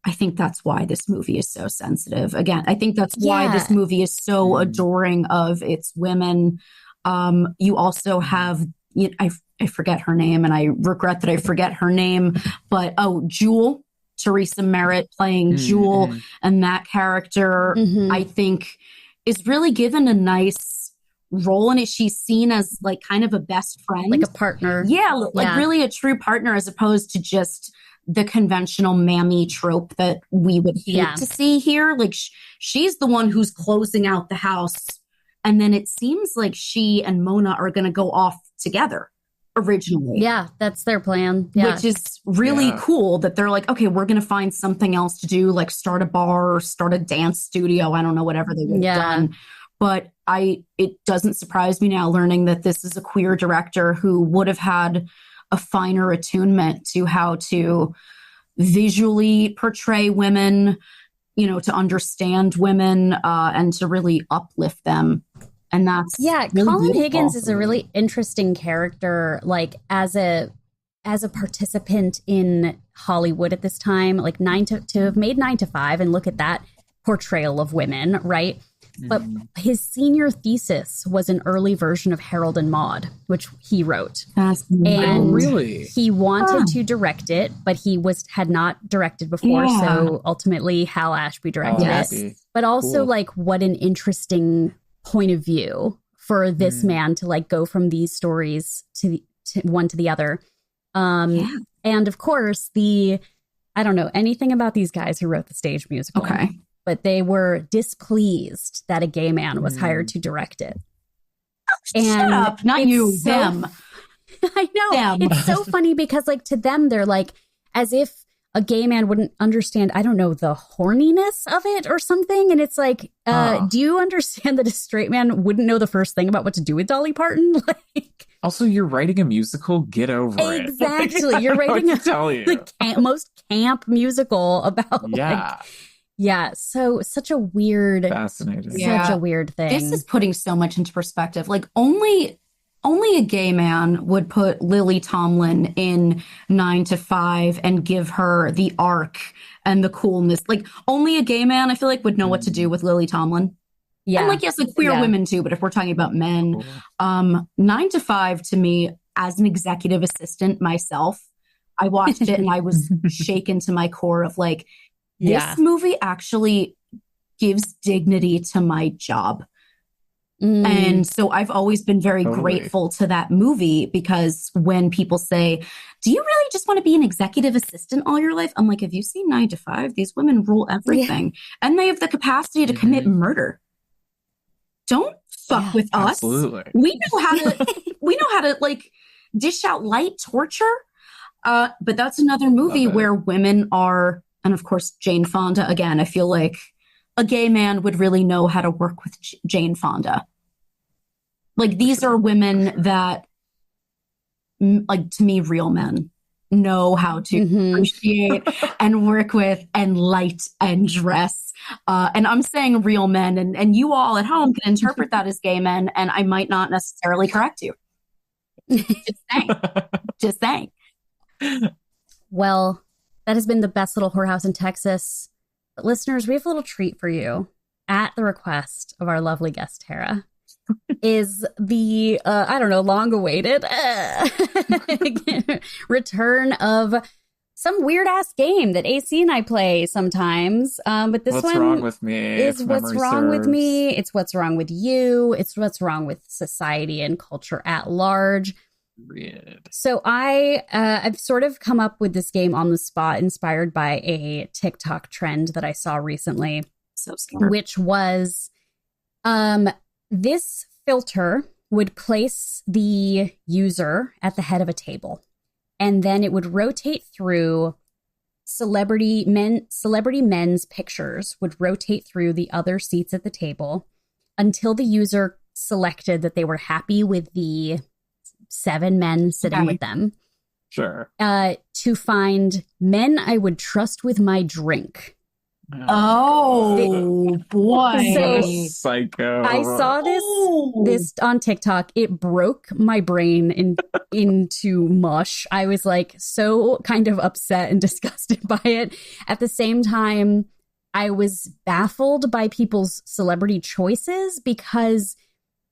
I think that's why this movie is so sensitive. Again, I think that's why this movie is so adoring of its women. You also have, I forget her name and I regret that I forget her name, but Jewel. Teresa Merritt playing Jewel, and that character, I think, is really given a nice role in it. She's seen as like kind of a best friend. Like a partner. Yeah, like really a true partner as opposed to just the conventional mammy trope that we would hate to see here. Like she's the one who's closing out the house. And then it seems like she and Mona are going to go off together. Originally. Yeah, that's their plan. Yeah. Which is really cool that they're like, okay, we're going to find something else to do, like start a bar or start a dance studio. I don't know, whatever they would have done. But it doesn't surprise me now learning that this is a queer director who would have had a finer attunement to how to visually portray women, you know, to understand women and to really uplift them. And that's really Colin Higgins is a really interesting character, like as a participant in Hollywood at this time, like to have made 9 to 5 and look at that portrayal of women, right? But his senior thesis was an early version of Harold and Maude, which he wrote. And he wanted to direct it, but he had not directed before. So ultimately Hal Ashby directed it. But also like what an interesting point of view for this man to like go from these stories to one to the other. And of course I don't know anything about these guys who wrote the stage musical. Okay. But they were displeased that a gay man was hired to direct it. Shut up, not you, them. I know. Them. It's so funny because like to them, they're like, as if a gay man wouldn't understand, I don't know, the horniness of it or something. And it's like, do you understand that a straight man wouldn't know the first thing about what to do with Dolly Parton? Like, also, you're writing a musical, get over it. Exactly. You're writing the most camp musical about so such a weird, fascinating, such a weird thing. This is putting so much into perspective. Like only a gay man would put Lily Tomlin in 9 to 5 and give her the arc and the coolness. Like only a gay man, I feel like, would know what to do with Lily Tomlin. Yeah. And like, yes, like queer women too, but if we're talking about men, 9 to 5 to me as an executive assistant myself, I watched it and I was shaken to my core of like, this movie actually gives dignity to my job. And so I've always been very grateful to that movie because when people say, do you really just want to be an executive assistant all your life? I'm like, have you seen 9 to 5? These women rule everything and they have the capacity to commit murder. Don't fuck with us. Absolutely. We know how to like dish out light torture. But that's another movie where women are, and of course, Jane Fonda, again, I feel like a gay man would really know how to work with Jane Fonda. Like these are women that, like to me, real men know how to appreciate and work with and light and dress. And I'm saying real men, and you all at home can interpret that as gay men, and I might not necessarily correct you. Just saying. Well, that has been the best little whorehouse in Texas. But listeners, we have a little treat for you at the request of our lovely guest, Tara. Is the, long-awaited return of some weird ass game that AC and I play sometimes. But this What's one wrong with me? is if what's memory wrong with serves. me. It's what's wrong with you. It's what's wrong with society and culture at large. Weird. So I've sort of come up with this game on the spot, inspired by a TikTok trend that I saw recently, So smart. which was this filter would place the user at the head of a table, and then it would rotate through celebrity men's pictures would rotate through the other seats at the table until the user selected that they were happy with the 7 men sitting with them, Sure. to find men I would trust with my drink. Oh, boy. So- Psycho. I saw this on TikTok. It broke my brain into mush. I was like so kind of upset and disgusted by it. At the same time, I was baffled by people's celebrity choices because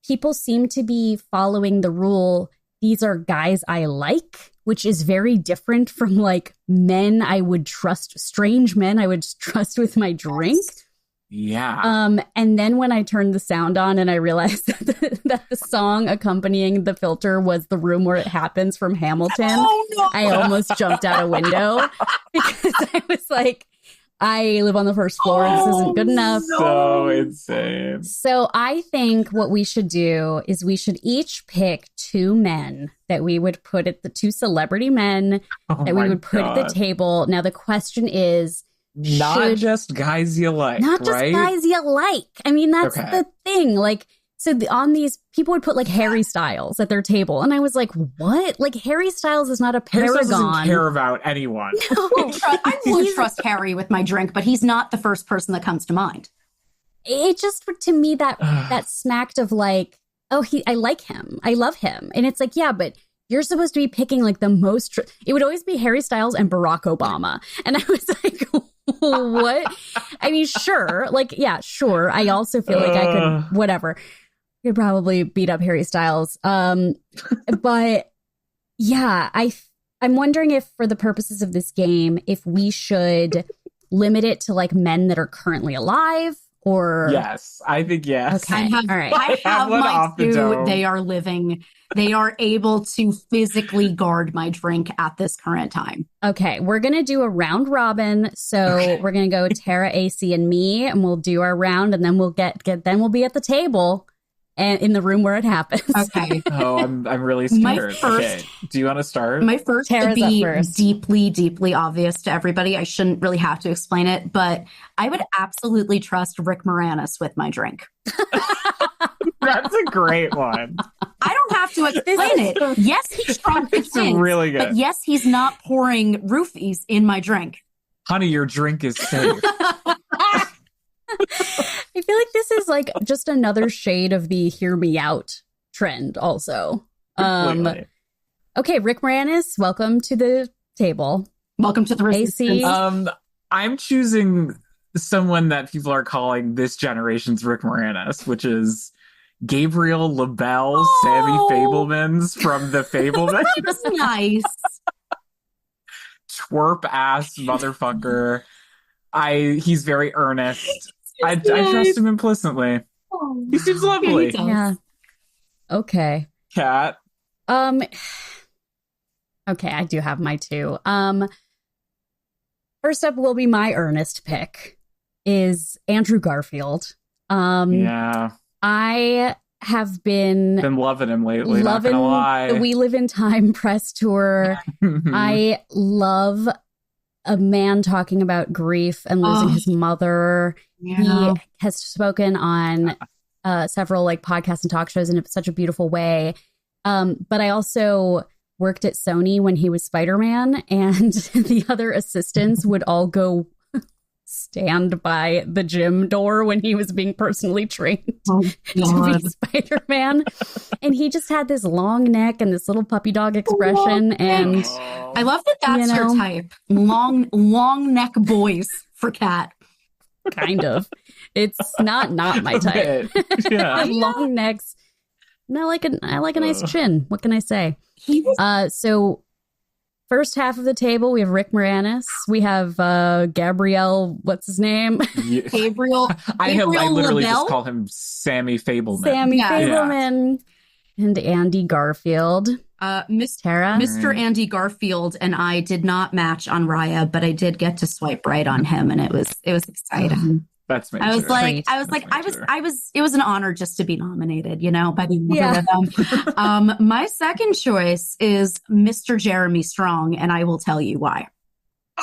people seem to be following the rule, these are guys I like, which is very different from like men I would trust, strange men I would trust with my drink. Yeah. And then when I turned the sound on and I realized that the song accompanying the filter was The Room Where It Happens from Hamilton, I almost jumped out a window because I was like, I live on the first floor. This isn't good enough. So insane. So I think what we should do is we should each pick 2 men that we would put at the 2 celebrity men Oh that we my would put at God. the table. Now, the question is, Not should- just guys you like, not just right? guys you like. I mean, that's Okay. the thing. Like, so on these, people would put like Harry Styles at their table. And I was like, what? Like, Harry Styles is not a Harry Styles paragon. doesn't care about anyone. I would trust Harry with my drink, but he's not the first person that comes to mind. It just, to me, that smacked of like, oh, I like him. I love him. And it's like, yeah, but you're supposed to be picking like the most, it would always be Harry Styles and Barack Obama. And I was like, what? I mean, sure. Like, yeah, sure. I also feel like I could, whatever. Could probably beat up Harry Styles. But yeah, I'm wondering if for the purposes of this game, if we should limit it to like men that are currently alive or... Yes, I think yes. Okay. I have, All right. I I have have one my off the 2. dome. They are living. They are able to physically guard my drink at this current time. Okay, we're going to do a round robin. So we're going to go Tara, AC, and me, and we'll do our round, and then we'll then we'll be at the table and in the room where it happens. Okay. Oh, I'm really My scared. first- Okay, do you want to start? My first Tara's would be up first. deeply, deeply obvious to everybody. I shouldn't really have to explain it, but I would absolutely trust Rick Moranis with my drink. That's a great one. I don't have to explain it. Yes, he's strong It's things, really good. but yes, he's not pouring roofies in my drink. Honey, your drink is safe. I feel like this is like just another shade of the hear me out trend also. Completely. Okay, Rick Moranis, welcome to the table. Welcome to the AC. resistance. I'm choosing someone that people are calling this generation's Rick Moranis, which is Gabriel LaBelle, Sammy Fablemans from the Fablemans. That's nice. Twerp ass motherfucker. He's very earnest. I trust him implicitly. He seems lovely. Yeah, he does. Yeah. Okay. Kat. Okay, I do have my 2. First up will be my earnest pick is Andrew Garfield. Yeah. I have been Loving him lately, loving not gonna lie. the We Live in Time press tour. I love a man talking about grief and losing his mother. Yeah. He has spoken on several like podcasts and talk shows in such a beautiful way. But I also worked at Sony when he was Spider-Man, and the other assistants would all go stand by the gym door when he was being personally trained Oh, to God. be Spider-Man. And he just had this long neck and this little puppy dog expression. And I love that that's You know? her type. Long neck boys for Kat. kind of, it's not my type. Yeah. Long necks. And I like a nice chin. What can I say? He was So first half of the table, we have Rick Moranis. We have Gabrielle, what's his name? Gabriel. I literally Lavelle? just call him Sammy Fableman. Sammy Fableman. And Andy Garfield. Tara. Mr. Andy Garfield and I did not match on Raya, but I did get to swipe right on him, and it was exciting. That's major. I was it was an honor just to be nominated, by being one of them. My second choice is Mr. Jeremy Strong, and I will tell you why.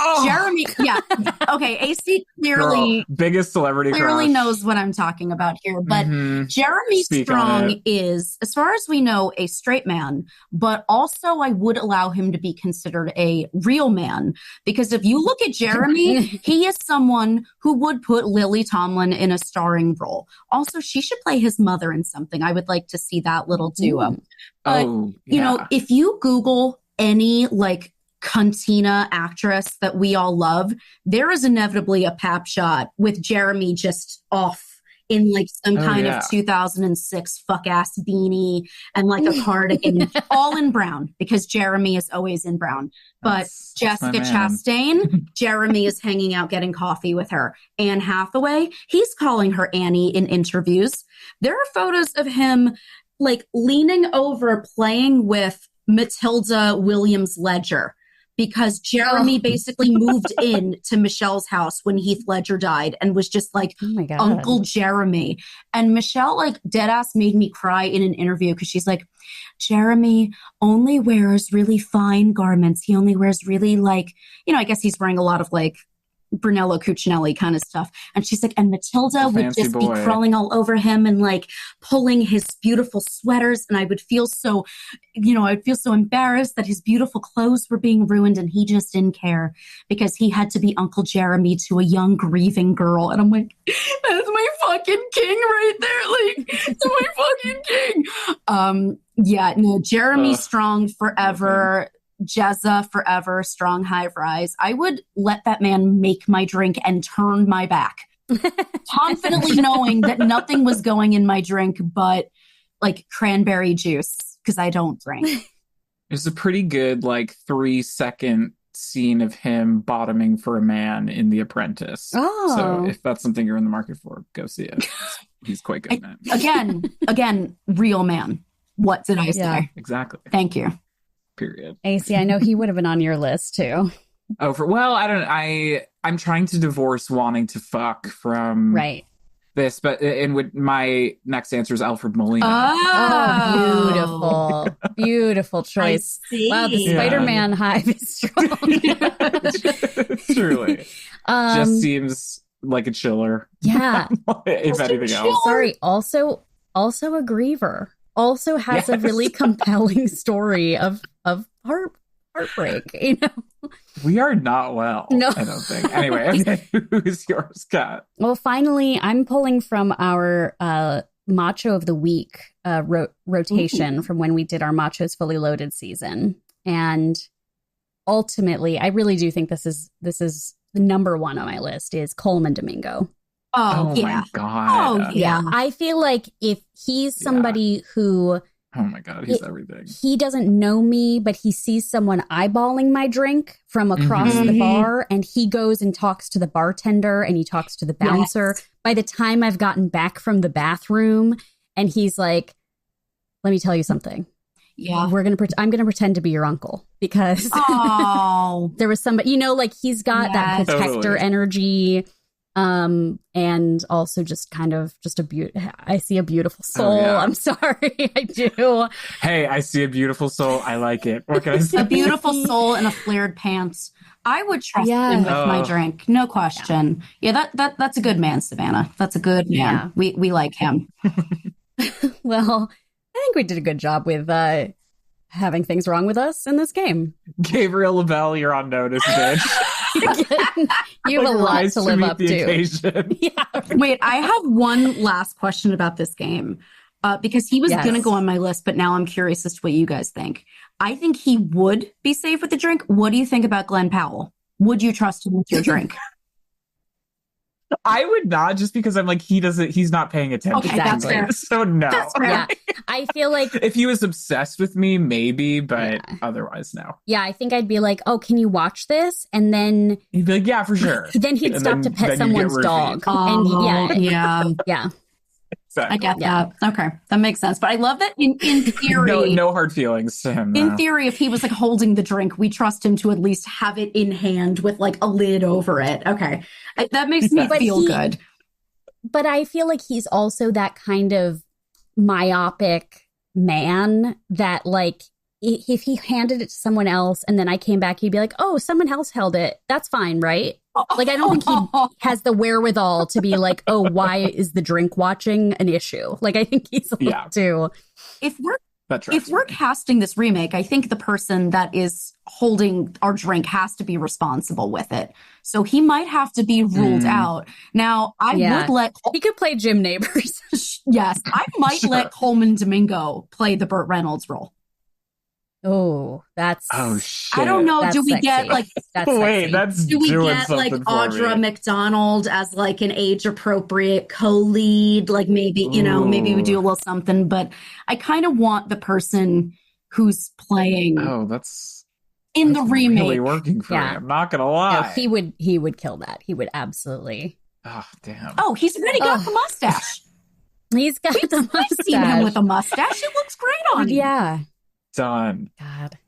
Oh. Jeremy, yeah. Okay, AC clearly biggest celebrity clearly crush. knows what I'm talking about here. But Jeremy Strong is, as far as we know, a straight man, but also I would allow him to be considered a real man. Because if you look at Jeremy, he is someone who would put Lily Tomlin in a starring role. Also, she should play his mother in something. I would like to see that little duo. But, if you Google any cantina actress that we all love, there is inevitably a pap shot with Jeremy just off in some kind of 2006 fuck ass beanie and a cardigan, all in brown, because Jeremy is always in brown. But Jessica Chastain, Jeremy is hanging out getting coffee with her. Anne Hathaway, he's calling her Annie in interviews. There are photos of him leaning over playing with Matilda Williams Ledger, because Jeremy basically moved in to Michelle's house when Heath Ledger died and was just Uncle Jeremy. And Michelle deadass made me cry in an interview because she's like, Jeremy only wears really fine garments. He only wears really I guess he's wearing a lot of Brunello Cucinelli kind of stuff. And she's like, and Matilda would just be crawling all over him and pulling his beautiful sweaters. And I would feel so, embarrassed that his beautiful clothes were being ruined. And he just didn't care because he had to be Uncle Jeremy to a young grieving girl. And I'm like, that's my fucking king right there. It's my fucking king. Jeremy Strong forever. Jezza forever, strong high rise. I would let that man make my drink and turn my back, confidently knowing that nothing was going in my drink but cranberry juice, because I don't drink. There's a pretty good 3-second scene of him bottoming for a man in The Apprentice. So if that's something you're in the market for, go see it. He's quite good, man. Again, real man. What did I say? Yeah. Exactly. Thank you. Period. AC, I know he would have been on your list too. I'm trying to divorce wanting to fuck from this, but my next answer is Alfred Molina. Beautiful choice. Wow, the Spider-Man hive is strong. Truly. Just seems like a chiller. Yeah. If anything else. Sorry, also a griever. Also has a really compelling story of heartbreak, We are not well. No. I don't think. Anyway, okay, who's yours, Kat? Well, finally, I'm pulling from our Macho of the Week rotation from when we did our Machos Fully Loaded season. And ultimately, I really do think this is the number one on my list is Coleman Domingo. Oh my God. Oh, yeah. I feel like if he's somebody who... Oh my God, he's everything. He doesn't know me, but he sees someone eyeballing my drink from across the bar, and he goes and talks to the bartender and he talks to the bouncer. Yes. By the time I've gotten back from the bathroom, and he's like, let me tell you something. Yeah. I'm going to pretend to be your uncle because there was somebody, he's got that protector energy. And also just kind of I see a beautiful soul. Oh, yeah. I'm sorry. I do. Hey, I see a beautiful soul. I like it. What can I say? A beautiful soul and a flared pants. I would trust him with my drink. No question. Yeah, that's a good man, Savannah. That's a good man. Yeah. We like him. Well, I think we did a good job with, having things wrong with us in this game. Gabriel Lavelle, you're on notice, bitch. You have a lot to live up to. Yeah. Wait, I have one last question about this game because he was going to go on my list, but now I'm curious as to what you guys think. I think he would be safe with the drink. What do you think about Glenn Powell? Would you trust him with your drink? I would not, just because I'm like, he's not paying attention. Okay, that's fair. So no. That's fair. Yeah. I feel like If he was obsessed with me, maybe, but otherwise, no. yeah, I think I'd be like, oh, can you watch this? And then He'd be like, yeah, for sure. then he'd And stop to then pet you someone's get dog. Oh, And yeah. yeah. Exactly. I get that. Okay, that makes sense. But I love that in theory. No hard feelings to him. In no. theory, if he was like holding the drink, we trust him to at least have it in hand with like a lid over it. Okay, that makes me But feel good. But I feel like he's also that kind of myopic man that like if he handed it to someone else and then I came back, he'd be like, oh, someone else held it. That's fine, right? Like, I don't think he has the wherewithal to be like, oh, why is the drink watching an issue? Like, I think he's a little too. If we're casting this remake, I think the person that is holding our drink has to be responsible with it. So he might have to be ruled out. Now, I would let... He could play Jim Neighbors. Yes, I might let Coleman Domingo play the Burt Reynolds role. Oh, that's... Oh, shit. I don't know. That's do we sexy. get like... That's Wait, sexy. that's Do we doing get like something for Audra me. McDonald as like an age appropriate co-lead? Like maybe, maybe we do a little something, but I kind of want the person who's playing That's in the remake. really working for me. I'm not gonna lie. No, he would kill that. He would absolutely. Oh, damn. Oh, he's already got the mustache. He's got the mustache. I've seen him with a mustache. It looks great on him. Yeah. Done. God.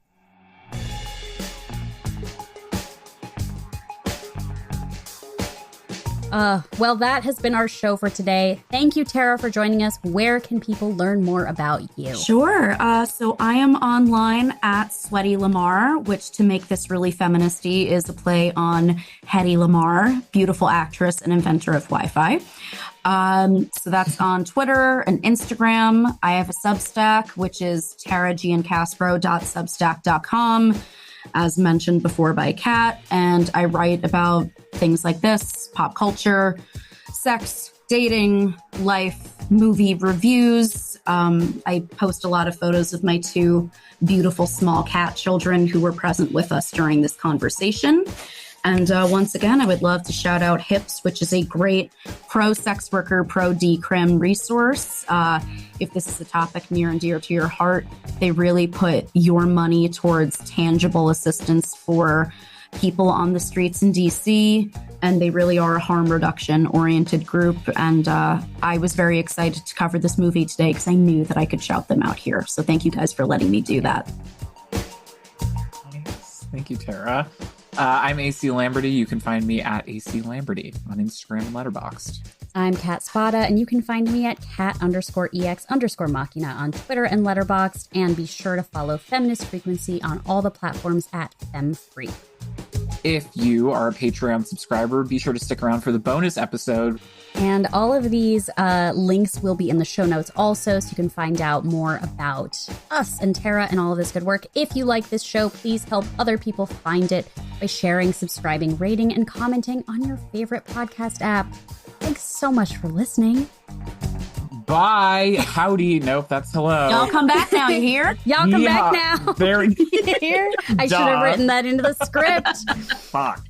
Well, that has been our show for today. Thank you, Tara, for joining us. Where can people learn more about you? Sure. So I am online at Sweaty Lamar, which, to make this really feministy, is a play on Hedy Lamarr, beautiful actress and inventor of Wi-Fi. So that's on Twitter and Instagram. I have a Substack, which is taragiancaspro.substack.com, as mentioned before by Kat. And I write about things like this, pop culture, sex, dating, life, movie reviews. I post a lot of photos of my two beautiful small cat children who were present with us during this conversation. And once again, I would love to shout out HIPS, which is a great pro-sex worker, pro-decrim resource. If this is a topic near and dear to your heart, they really put your money towards tangible assistance for people on the streets in DC, and they really are a harm reduction-oriented group. And I was very excited to cover this movie today because I knew that I could shout them out here. So thank you guys for letting me do that. Nice. Thank you, Tara. I'm A.C. Lamberty. You can find me at A.C. Lamberty on Instagram and Letterboxd. I'm Kat Spada, and you can find me at cat_EX_Machina on Twitter and Letterboxd. And be sure to follow Feminist Frequency on all the platforms at FemFreak. If you are a Patreon subscriber, be sure to stick around for the bonus episode. And all of these links will be in the show notes also, so you can find out more about us and Tara and all of this good work. If you like this show, please help other people find it by sharing, subscribing, rating, and commenting on your favorite podcast app. Thanks so much for listening. Bye. Howdy. Nope, that's hello. Y'all come back now, you hear? Y'all come back now. Very Here. I should have written that into the script. Fuck.